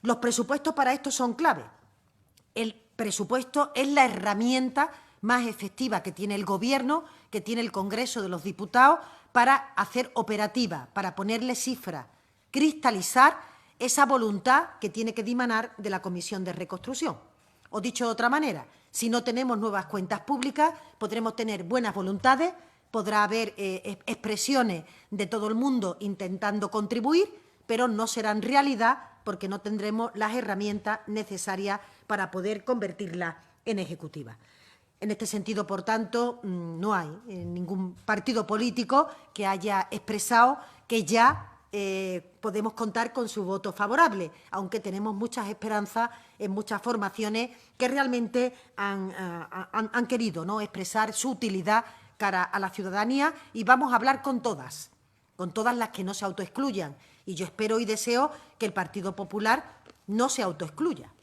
[SPEAKER 1] Los presupuestos para esto son clave. El presupuesto es la herramienta más efectiva que tiene el Gobierno, que tiene el Congreso de los Diputados, para hacer operativa, para ponerle cifra, cristalizar esa voluntad que tiene que dimanar de la Comisión de Reconstrucción. O dicho de otra manera, si no tenemos nuevas cuentas públicas, podremos tener buenas voluntades, podrá haber expresiones de todo el mundo intentando contribuir, pero no serán realidad porque no tendremos las herramientas necesarias para poder convertirlas en ejecutivas. En este sentido, por tanto, no hay ningún partido político que haya expresado que ya podemos contar con su voto favorable, aunque tenemos muchas esperanzas en muchas formaciones que realmente han querido, ¿no?, expresar su utilidad cara a la ciudadanía, y vamos a hablar con todas las que no se autoexcluyan. Y yo espero y deseo que el Partido Popular no se autoexcluya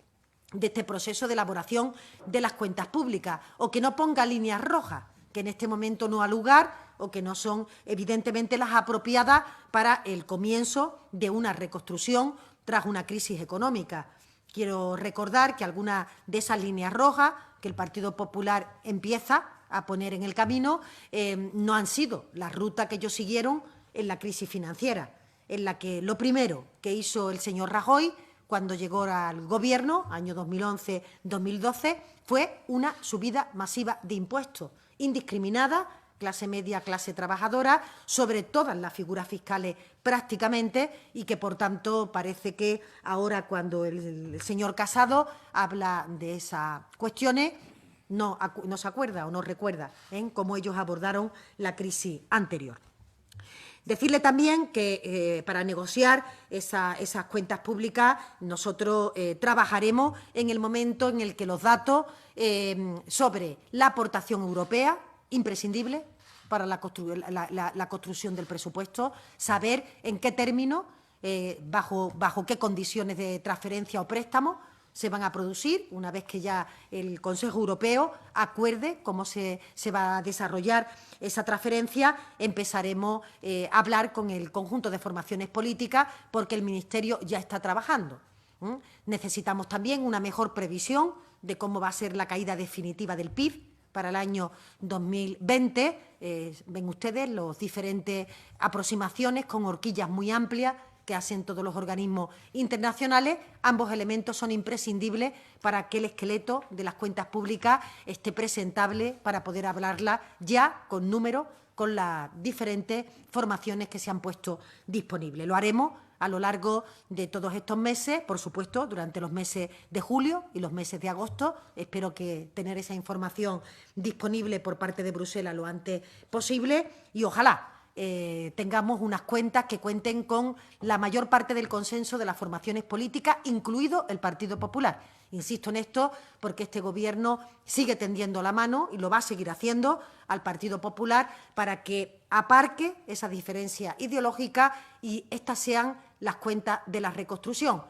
[SPEAKER 1] de este proceso de elaboración de las cuentas públicas, o que no ponga líneas rojas, que en este momento no ha lugar o que no son evidentemente las apropiadas para el comienzo de una reconstrucción tras una crisis económica. Quiero recordar que algunas de esas líneas rojas que el Partido Popular empieza a poner en el camino no han sido la ruta que ellos siguieron en la crisis financiera, en la que lo primero que hizo el señor Rajoy cuando llegó al Gobierno, año 2011-2012, fue una subida masiva de impuestos, indiscriminada, clase media, clase trabajadora, sobre todas las figuras fiscales prácticamente, y que, por tanto, parece que ahora, cuando el señor Casado habla de esas cuestiones, no se acuerda o no recuerda cómo ellos abordaron la crisis anterior. Decirle también que para negociar esas cuentas públicas nosotros trabajaremos en el momento en el que los datos sobre la aportación europea, imprescindible para la construcción del presupuesto, saber en qué términos, bajo qué condiciones de transferencia o préstamo se van a producir, una vez que ya el Consejo Europeo acuerde cómo se va a desarrollar esa transferencia, empezaremos a hablar con el conjunto de formaciones políticas, porque el Ministerio ya está trabajando. Necesitamos también una mejor previsión de cómo va a ser la caída definitiva del PIB para el año 2020. Ven ustedes las diferentes aproximaciones con horquillas muy amplias que hacen todos los organismos internacionales. Ambos elementos son imprescindibles para que el esqueleto de las cuentas públicas esté presentable para poder hablarla ya con números, con las diferentes formaciones que se han puesto disponibles. Lo haremos a lo largo de todos estos meses, por supuesto, durante los meses de julio y los meses de agosto. Espero que tener esa información disponible por parte de Bruselas lo antes posible y ojalá tengamos unas cuentas que cuenten con la mayor parte del consenso de las formaciones políticas, incluido el Partido Popular. Insisto en esto porque este Gobierno sigue tendiendo la mano, y lo va a seguir haciendo, al Partido Popular para que aparque esa diferencia ideológica y estas sean las cuentas de la reconstrucción.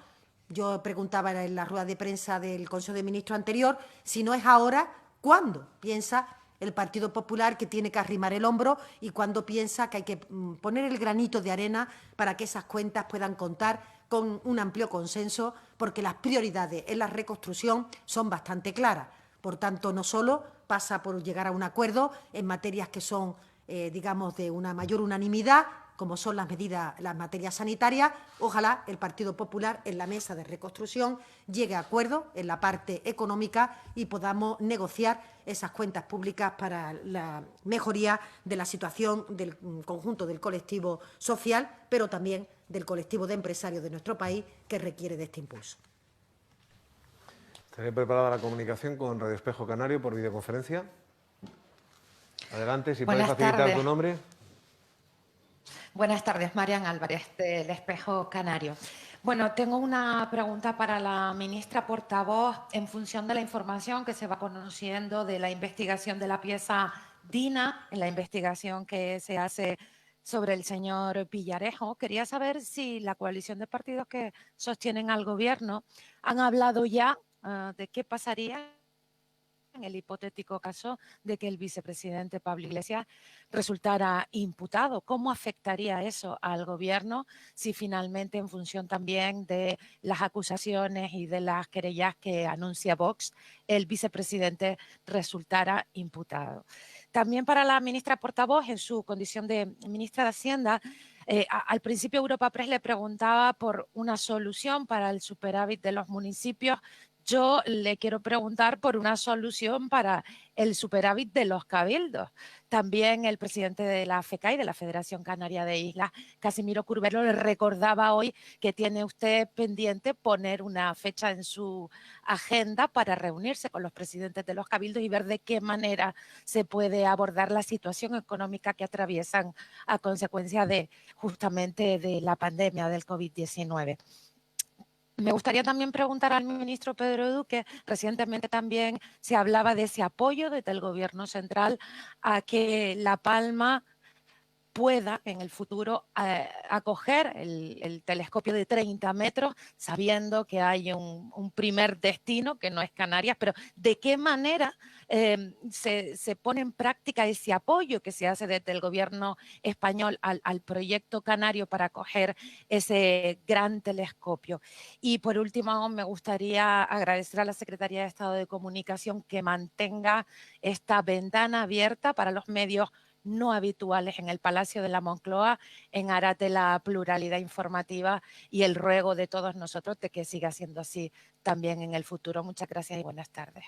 [SPEAKER 1] Yo preguntaba en la rueda de prensa del Consejo de Ministros anterior, si no es ahora, ¿cuándo piensa el Partido Popular que tiene que arrimar el hombro y cuándo piensa que hay que poner el granito de arena para que esas cuentas puedan contar con un amplio consenso, porque las prioridades en la reconstrucción son bastante claras? Por tanto, no solo pasa por llegar a un acuerdo en materias que son, digamos, de una mayor unanimidad, como son las materias sanitarias. Ojalá el Partido Popular en la mesa de reconstrucción llegue a acuerdo en la parte económica y podamos negociar esas cuentas públicas para la mejoría de la situación del conjunto del colectivo social, pero también del colectivo de empresarios de nuestro país, que requiere de este impulso.
[SPEAKER 4] ¿Tiene preparada la comunicación con Radio Espejo Canario por videoconferencia? Adelante, si puedes facilitar tu nombre.
[SPEAKER 10] Buenas tardes, Marian Álvarez, del Espejo Canario. Bueno, tengo una pregunta para la ministra portavoz en función de la información que se va conociendo de la investigación de la pieza DINA, en la investigación que se hace sobre el señor Villarejo. Quería saber si la coalición de partidos que sostienen al Gobierno han hablado ya de qué pasaría en el hipotético caso de que el vicepresidente Pablo Iglesias resultara imputado. ¿Cómo afectaría eso al Gobierno si finalmente, en función también de las acusaciones y de las querellas que anuncia Vox, el vicepresidente resultara imputado? También para la ministra portavoz, en su condición de ministra de Hacienda, al principio Europa Press le preguntaba por una solución para el superávit de los municipios. Yo le quiero preguntar por una solución para el superávit de los cabildos. También el presidente de la FECAI, de la Federación Canaria de Islas, Casimiro Curbelo, le recordaba hoy que tiene usted pendiente poner una fecha en su agenda para reunirse con los presidentes de los cabildos y ver de qué manera se puede abordar la situación económica que atraviesan a consecuencia de justamente de la pandemia del COVID-19. Me gustaría también preguntar al ministro Pedro Duque, recientemente también se hablaba de ese apoyo desde el Gobierno central a que La Palma pueda en el futuro acoger el telescopio de 30 metros, sabiendo que hay un primer destino, que no es Canarias, pero ¿de qué manera se pone en práctica ese apoyo que se hace desde el Gobierno español al proyecto canario para acoger ese gran telescopio? Y por último, me gustaría agradecer a la Secretaría de Estado de Comunicación que mantenga esta ventana abierta para los medios no habituales en el Palacio de la Moncloa, en aras de la pluralidad informativa y el ruego de todos nosotros de que siga siendo así también en el futuro. Muchas gracias y buenas tardes.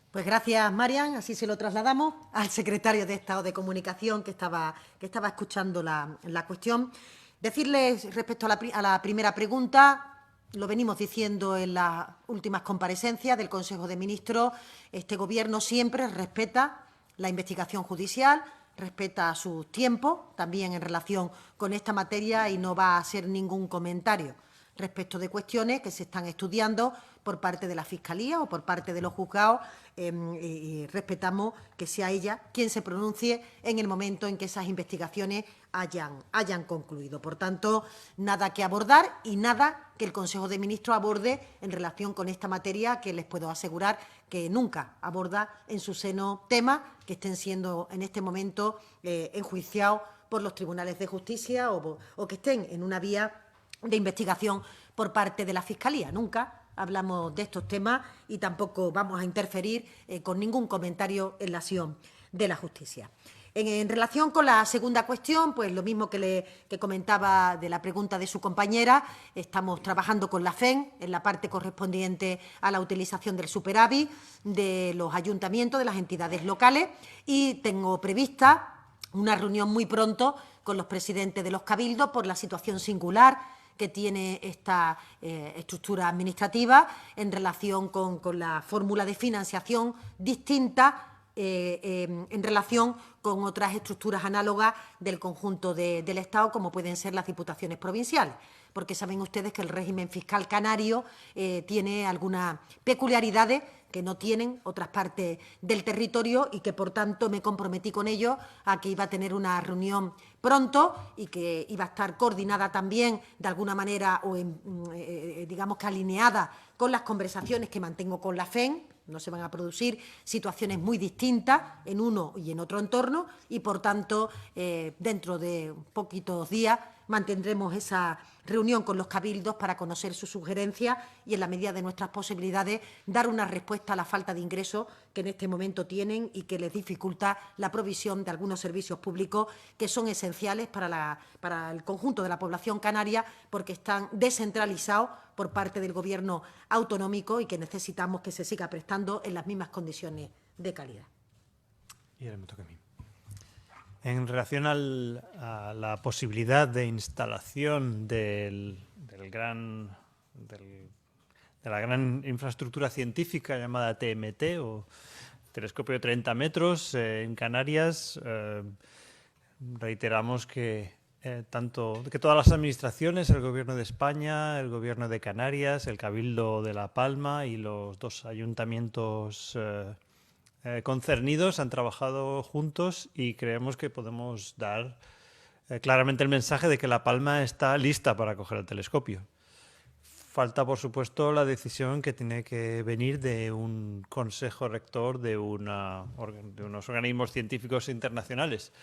[SPEAKER 1] Pues gracias, Marian. Así se lo trasladamos al secretario de Estado de Comunicación que estaba escuchando la cuestión. Decirles respecto a la primera pregunta, lo venimos diciendo en las últimas comparecencias del Consejo de Ministros, este Gobierno siempre respeta la investigación judicial, respeta sus tiempos, también en relación con esta materia, y no va a hacer ningún comentario respecto de cuestiones que se están estudiando por parte de la Fiscalía o por parte de los juzgados, y respetamos que sea ella quien se pronuncie en el momento en que esas investigaciones hayan concluido. Por tanto, nada que abordar y nada que el Consejo de Ministros aborde en relación con esta materia, que les puedo asegurar que nunca aborda en su seno temas que estén siendo en este momento enjuiciados por los tribunales de justicia o que estén en una vía de investigación por parte de la Fiscalía. Nunca hablamos de estos temas y tampoco vamos a interferir con ningún comentario en la acción de la justicia. En relación con la segunda cuestión, pues lo mismo que comentaba de la pregunta de su compañera, estamos trabajando con la FEN en la parte correspondiente a la utilización del superávit de los ayuntamientos, de las entidades locales, y tengo prevista una reunión muy pronto con los presidentes de los cabildos por la situación singular que tiene esta estructura administrativa en relación con la fórmula de financiación distinta en relación con otras estructuras análogas del conjunto del Estado, como pueden ser las diputaciones provinciales, porque saben ustedes que el régimen fiscal canario tiene algunas peculiaridades que no tienen otras partes del territorio y que, por tanto, me comprometí con ellos a que iba a tener una reunión pronto y que iba a estar coordinada también, de alguna manera, o digamos que alineada con las conversaciones que mantengo con la FEN. No se van a producir situaciones muy distintas en uno y en otro entorno y, por tanto, dentro de poquitos días mantendremos esa reunión con los cabildos para conocer sus sugerencias y, en la medida de nuestras posibilidades, dar una respuesta a la falta de ingresos que en este momento tienen y que les dificulta la provisión de algunos servicios públicos que son esenciales para el conjunto de la población canaria, porque están descentralizados por parte del Gobierno autonómico y que necesitamos que se siga prestando en las mismas condiciones de calidad.
[SPEAKER 3] Y ahora me toca a mí. En relación a la posibilidad de instalación de la gran infraestructura científica llamada TMT, o telescopio de 30 metros, en Canarias, reiteramos que todas las administraciones, el Gobierno de España, el Gobierno de Canarias, el Cabildo de La Palma y los dos ayuntamientos concernidos han trabajado juntos y creemos que podemos dar claramente el mensaje de que La Palma está lista para coger el telescopio. Falta, por supuesto, la decisión que tiene que venir de un consejo rector de unos organismos científicos internacionales.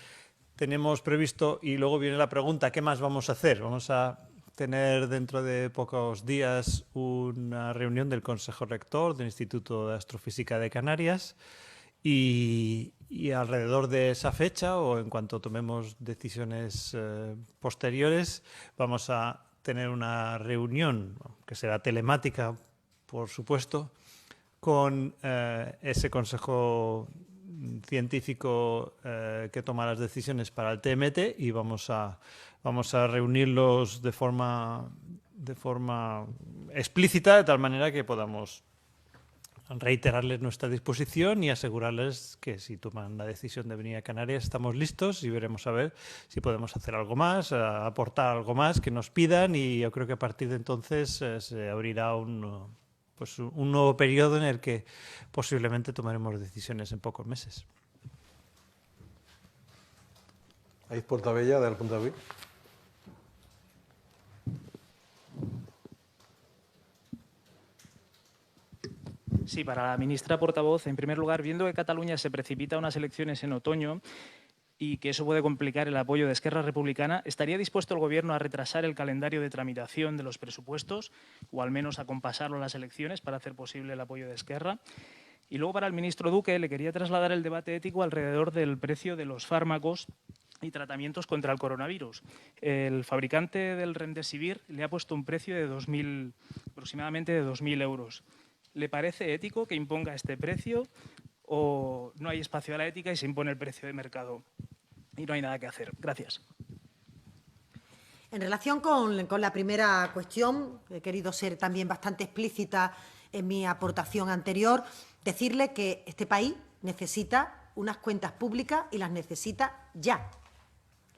[SPEAKER 3] Tenemos previsto, y luego viene la pregunta, ¿qué más vamos a hacer? Vamos a tener dentro de pocos días una reunión del Consejo Rector del Instituto de Astrofísica de Canarias y alrededor de esa fecha, o en cuanto tomemos decisiones posteriores, vamos a tener una reunión, que será telemática, por supuesto, con ese Consejo científico que toma las decisiones para el TMT, y vamos a reunirlos de forma explícita, de tal manera que podamos reiterarles nuestra disposición y asegurarles que si toman la decisión de venir a Canarias estamos listos y veremos a ver si podemos hacer algo más, aportar algo más que nos pidan, y yo creo que a partir de entonces se abrirá un nuevo periodo en el que posiblemente tomaremos decisiones en pocos meses.
[SPEAKER 4] Ais Portabella, de Alpuntaví.
[SPEAKER 11] Sí, para la ministra portavoz, en primer lugar, viendo que Cataluña se precipita a unas elecciones en otoño y que eso puede complicar el apoyo de Esquerra Republicana, ¿estaría dispuesto el Gobierno a retrasar el calendario de tramitación de los presupuestos o al menos a compasarlo a las elecciones para hacer posible el apoyo de Esquerra? Y luego, para el ministro Duque, le quería trasladar el debate ético alrededor del precio de los fármacos y tratamientos contra el coronavirus. El fabricante del Remdesivir le ha puesto un precio de aproximadamente de 2.000 euros. ¿Le parece ético que imponga este precio o no hay espacio a la ética y se impone el precio de mercado y no hay nada que hacer? Gracias.
[SPEAKER 1] En relación con la primera cuestión, he querido ser también bastante explícita en mi aportación anterior, decirle que este país necesita unas cuentas públicas y las necesita ya.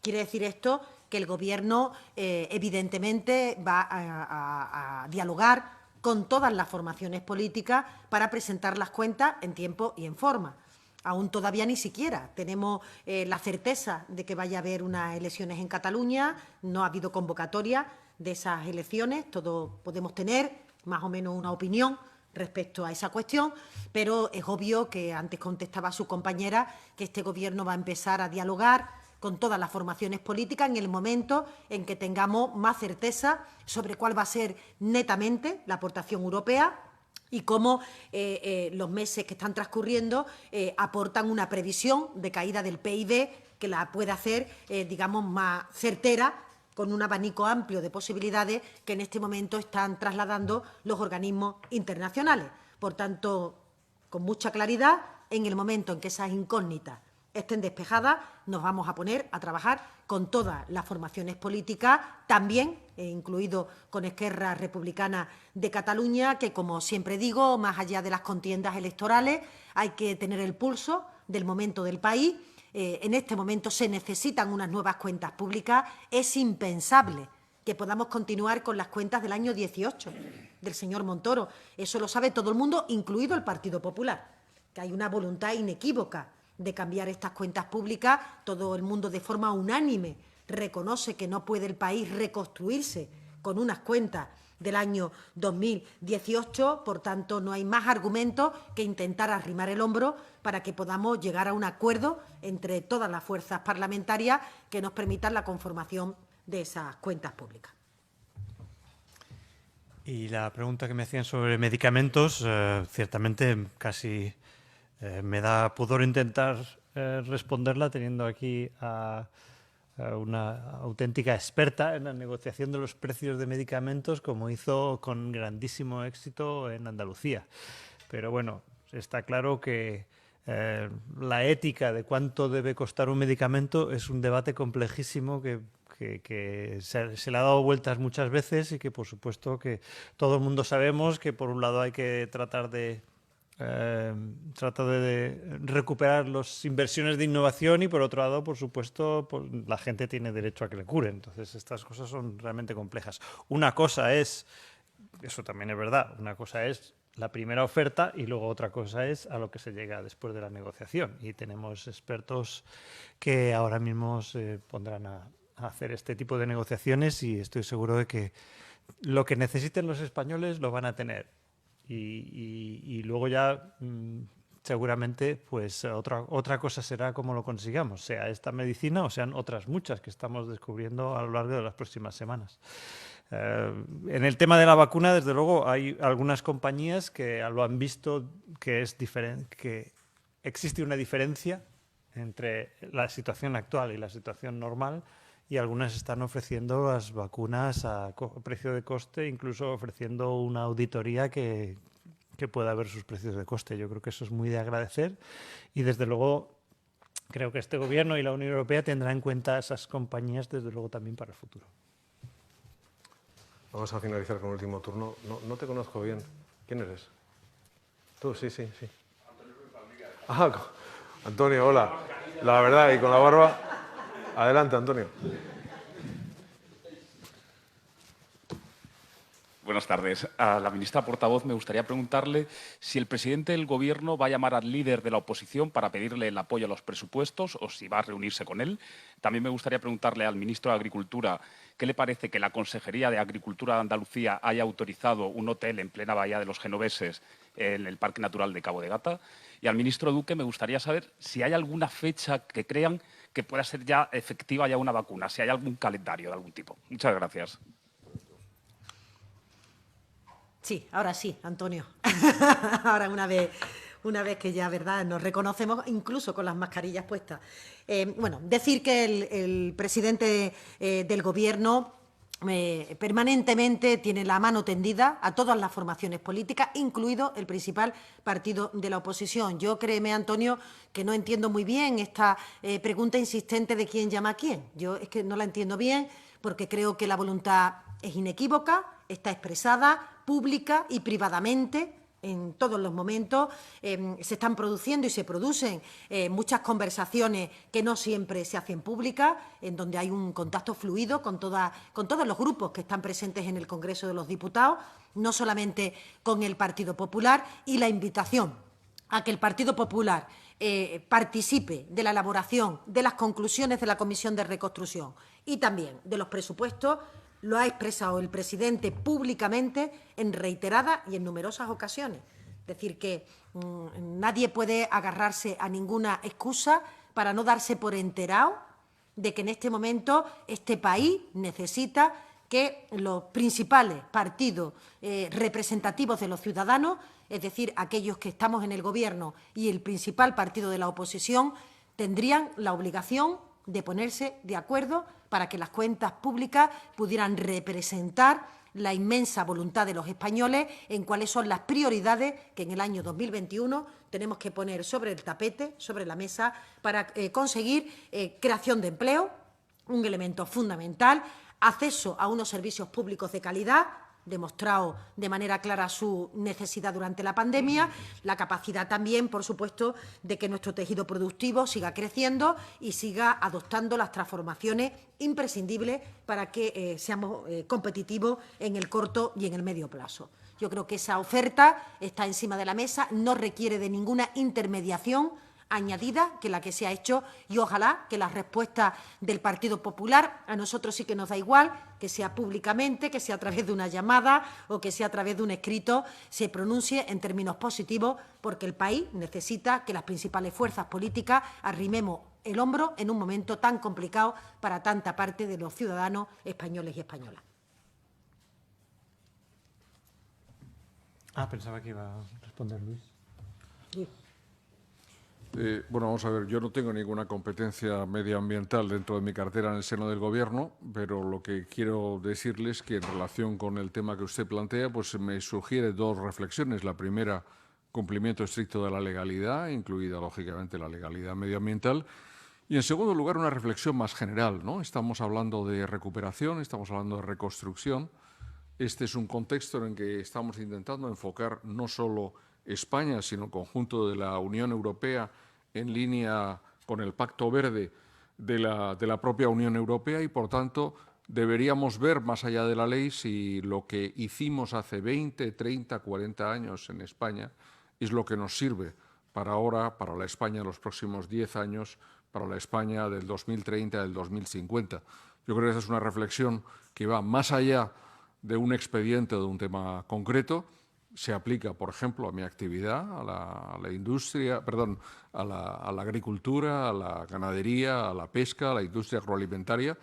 [SPEAKER 1] Quiere decir esto que el Gobierno, evidentemente, va a dialogar con todas las formaciones políticas para presentar las cuentas en tiempo y en forma. Aún todavía ni siquiera tenemos la certeza de que vaya a haber unas elecciones en Cataluña, no ha habido convocatoria de esas elecciones, todos podemos tener más o menos una opinión respecto a esa cuestión, pero es obvio que antes contestaba su compañera que este Gobierno va a empezar a dialogar con todas las formaciones políticas en el momento en que tengamos más certeza sobre cuál va a ser netamente la aportación europea y cómo los meses que están transcurriendo aportan una previsión de caída del PIB que la puede hacer, digamos, más certera, con un abanico amplio de posibilidades que en este momento están trasladando los organismos internacionales. Por tanto, con mucha claridad, en el momento en que esas incógnitas estén despejadas, nos vamos a poner a trabajar con todas las formaciones políticas, también incluido con Esquerra Republicana de Cataluña, que, como siempre digo, más allá de las contiendas electorales, hay que tener el pulso del momento del país. En este momento se necesitan unas nuevas cuentas públicas. Es impensable que podamos continuar con las cuentas del año 18 del señor Montoro. Eso lo sabe todo el mundo, incluido el Partido Popular, que hay una voluntad inequívoca de cambiar estas cuentas públicas. Todo el mundo de forma unánime reconoce que no puede el país reconstruirse con unas cuentas del año 2018, por tanto no hay más argumentos que intentar arrimar el hombro para que podamos llegar a un acuerdo entre todas las fuerzas parlamentarias que nos permitan la conformación de esas cuentas públicas.
[SPEAKER 3] Y la pregunta que me hacían sobre medicamentos, ciertamente casi me da pudor intentar responderla teniendo aquí a una auténtica experta en la negociación de los precios de medicamentos, como hizo con grandísimo éxito en Andalucía. Pero bueno, está claro que la ética de cuánto debe costar un medicamento es un debate complejísimo que se le ha dado vueltas muchas veces y que, por supuesto, que todo el mundo sabemos que, por un lado, hay que tratar de recuperar las inversiones de innovación y, por otro lado, por supuesto, pues, la gente tiene derecho a que le curen. Entonces, estas cosas son realmente complejas. Una cosa es, eso también es verdad, una cosa es la primera oferta y luego otra cosa es a lo que se llega después de la negociación. Y tenemos expertos que ahora mismo se pondrán a hacer este tipo de negociaciones y estoy seguro de que lo que necesiten los españoles lo van a tener. Y luego ya seguramente pues otra cosa será cómo lo consigamos, sea esta medicina o sean otras muchas que estamos descubriendo a lo largo de las próximas semanas. En el tema de la vacuna, desde luego, hay algunas compañías que lo han visto que es diferente, que existe una diferencia entre la situación actual y la situación normal, y algunas están ofreciendo las vacunas a precio de coste, incluso ofreciendo una auditoría que pueda ver sus precios de coste. Yo creo que eso es muy de agradecer y, desde luego, creo que este Gobierno y la Unión Europea tendrán en cuenta a esas compañías, desde luego, también para el futuro.
[SPEAKER 4] Vamos a finalizar con el último turno. No te conozco bien. ¿Quién eres? Tú, sí. Ah, Antonio, hola. La verdad, y con la barba... Adelante, Antonio.
[SPEAKER 12] Buenas tardes. A la ministra portavoz me gustaría preguntarle si el presidente del Gobierno va a llamar al líder de la oposición para pedirle el apoyo a los presupuestos o si va a reunirse con él. También me gustaría preguntarle al ministro de Agricultura qué le parece que la Consejería de Agricultura de Andalucía haya autorizado un hotel en plena bahía de los Genoveses en el Parque Natural de Cabo de Gata. Y al ministro Duque me gustaría saber si hay alguna fecha que crean que pueda ser ya efectiva ya una vacuna, si hay algún calendario de algún tipo. Muchas gracias.
[SPEAKER 1] Sí, ahora sí, Antonio. Ahora una vez que ya, ¿verdad?, nos reconocemos incluso con las mascarillas puestas. Bueno, decir que el presidente del Gobierno permanentemente tiene la mano tendida a todas las formaciones políticas, incluido el principal partido de la oposición. Yo, créeme, Antonio, que no entiendo muy bien esta pregunta insistente de quién llama a quién. Yo es que no la entiendo bien porque creo que la voluntad es inequívoca, está expresada pública y privadamente en todos los momentos. Se están produciendo y se producen muchas conversaciones que no siempre se hacen públicas, en donde hay un contacto fluido con todos los grupos que están presentes en el Congreso de los Diputados, no solamente con el Partido Popular, y la invitación a que el Partido Popular participe de la elaboración de las conclusiones de la Comisión de Reconstrucción y también de los presupuestos, lo ha expresado el presidente públicamente en reiteradas y en numerosas ocasiones. Es decir, que nadie puede agarrarse a ninguna excusa para no darse por enterado de que en este momento este país necesita que los principales partidos representativos de los ciudadanos, es decir, aquellos que estamos en el Gobierno y el principal partido de la oposición, tendrían la obligación de ponerse de acuerdo para que las cuentas públicas pudieran representar la inmensa voluntad de los españoles en cuáles son las prioridades que en el año 2021 tenemos que poner sobre el tapete, sobre la mesa, para conseguir creación de empleo, un elemento fundamental, acceso a unos servicios públicos de calidad, demostrado de manera clara su necesidad durante la pandemia, la capacidad también, por supuesto, de que nuestro tejido productivo siga creciendo y siga adoptando las transformaciones imprescindibles para que seamos competitivos en el corto y en el medio plazo. Yo creo que esa oferta está encima de la mesa, no requiere de ninguna intermediación añadida que la que se ha hecho, y ojalá que la respuesta del Partido Popular, a nosotros sí que nos da igual, que sea públicamente, que sea a través de una llamada o que sea a través de un escrito, se pronuncie en términos positivos, porque el país necesita que las principales fuerzas políticas arrimemos el hombro en un momento tan complicado para tanta parte de los ciudadanos españoles y españolas.
[SPEAKER 3] Pensaba que iba a responder Luis.
[SPEAKER 1] Sí.
[SPEAKER 2] Bueno, vamos a ver, yo no tengo ninguna competencia medioambiental dentro de mi cartera en el seno del Gobierno, pero lo que quiero decirles es que en relación con el tema que usted plantea, pues me sugiere dos reflexiones. La primera, cumplimiento estricto de la legalidad, incluida, lógicamente, la legalidad medioambiental. Y, en segundo lugar, una reflexión más general, ¿no? Estamos hablando de recuperación, estamos hablando de reconstrucción. Este es un contexto en el que estamos intentando enfocar no solo España, sino el conjunto de la Unión Europea en línea con el Pacto Verde de la propia Unión Europea y, por tanto, deberíamos ver más allá de la ley si lo que hicimos hace 20, 30, 40 años en España es lo que nos sirve para ahora, para la España de los próximos 10 años, para la España del 2030, del 2050. Yo creo que esa es una reflexión que va más allá de un expediente o de un tema concreto. Se aplica, por ejemplo, a mi actividad, a la industria, perdón, a la agricultura, a la ganadería, a la pesca, a la industria agroalimentaria,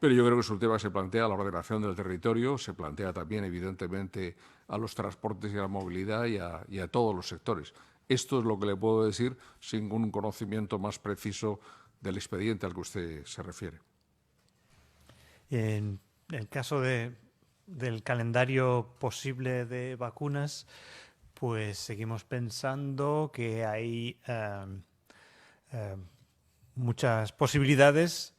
[SPEAKER 2] pero yo creo que es un tema que se plantea a la ordenación del territorio, se plantea también, evidentemente, a los transportes y a la movilidad y a todos los sectores. Esto es lo que le puedo decir sin un conocimiento más preciso del expediente al que usted se refiere.
[SPEAKER 3] En el caso del calendario posible de vacunas, pues seguimos pensando que hay muchas posibilidades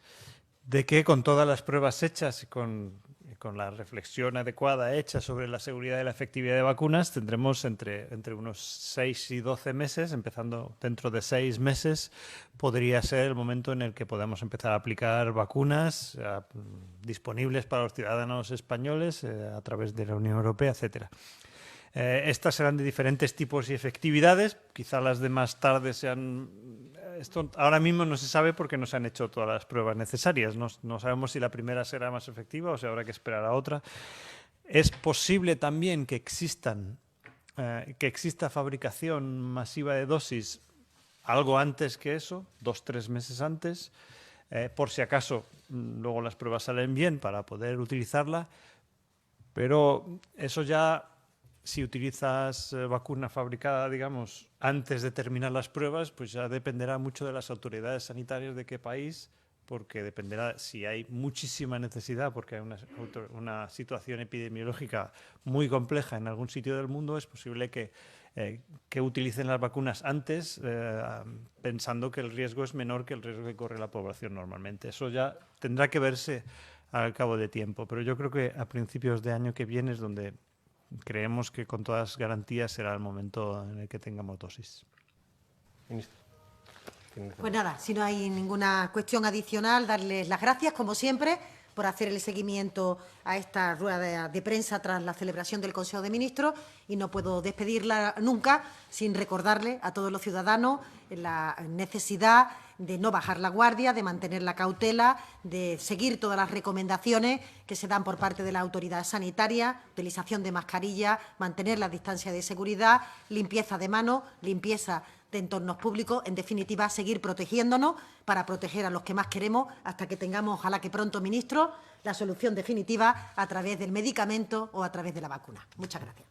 [SPEAKER 3] de que con todas las pruebas hechas y con la reflexión adecuada hecha sobre la seguridad y la efectividad de vacunas, tendremos entre unos 6 y 12 meses, empezando dentro de 6 meses, podría ser el momento en el que podamos empezar a aplicar vacunas disponibles para los ciudadanos españoles a través de la Unión Europea, etcétera. Estas serán de diferentes tipos y efectividades, quizá las de más tarde sean... Esto ahora mismo no se sabe porque no se han hecho todas las pruebas necesarias. No sabemos si la primera será más efectiva o si habrá que esperar a otra. Es posible también que exista fabricación masiva de dosis algo antes que eso, 2 o 3 meses antes, por si acaso luego las pruebas salen bien para poder utilizarla. Pero eso ya... Si utilizas vacuna fabricada, digamos, antes de terminar las pruebas, pues ya dependerá mucho de las autoridades sanitarias de qué país, porque dependerá si hay muchísima necesidad, porque hay una situación epidemiológica muy compleja en algún sitio del mundo, es posible que utilicen las vacunas antes, pensando que el riesgo es menor que el riesgo que corre la población normalmente. Eso ya tendrá que verse al cabo de tiempo, pero yo creo que a principios de año que viene es donde creemos que con todas garantías será el momento en el que tengamos dosis.
[SPEAKER 4] Ministro.
[SPEAKER 1] Pues nada, si no hay ninguna cuestión adicional, darles las gracias, como siempre, por hacer el seguimiento a esta rueda de prensa tras la celebración del Consejo de Ministros, y no puedo despedirla nunca sin recordarle a todos los ciudadanos la necesidad de no bajar la guardia, de mantener la cautela, de seguir todas las recomendaciones que se dan por parte de la autoridad sanitaria, utilización de mascarilla, mantener la distancia de seguridad, limpieza de manos, limpieza de entornos públicos, en definitiva, seguir protegiéndonos para proteger a los que más queremos hasta que tengamos, ojalá que pronto, ministro, la solución definitiva a través del medicamento o a través de la vacuna. Muchas gracias.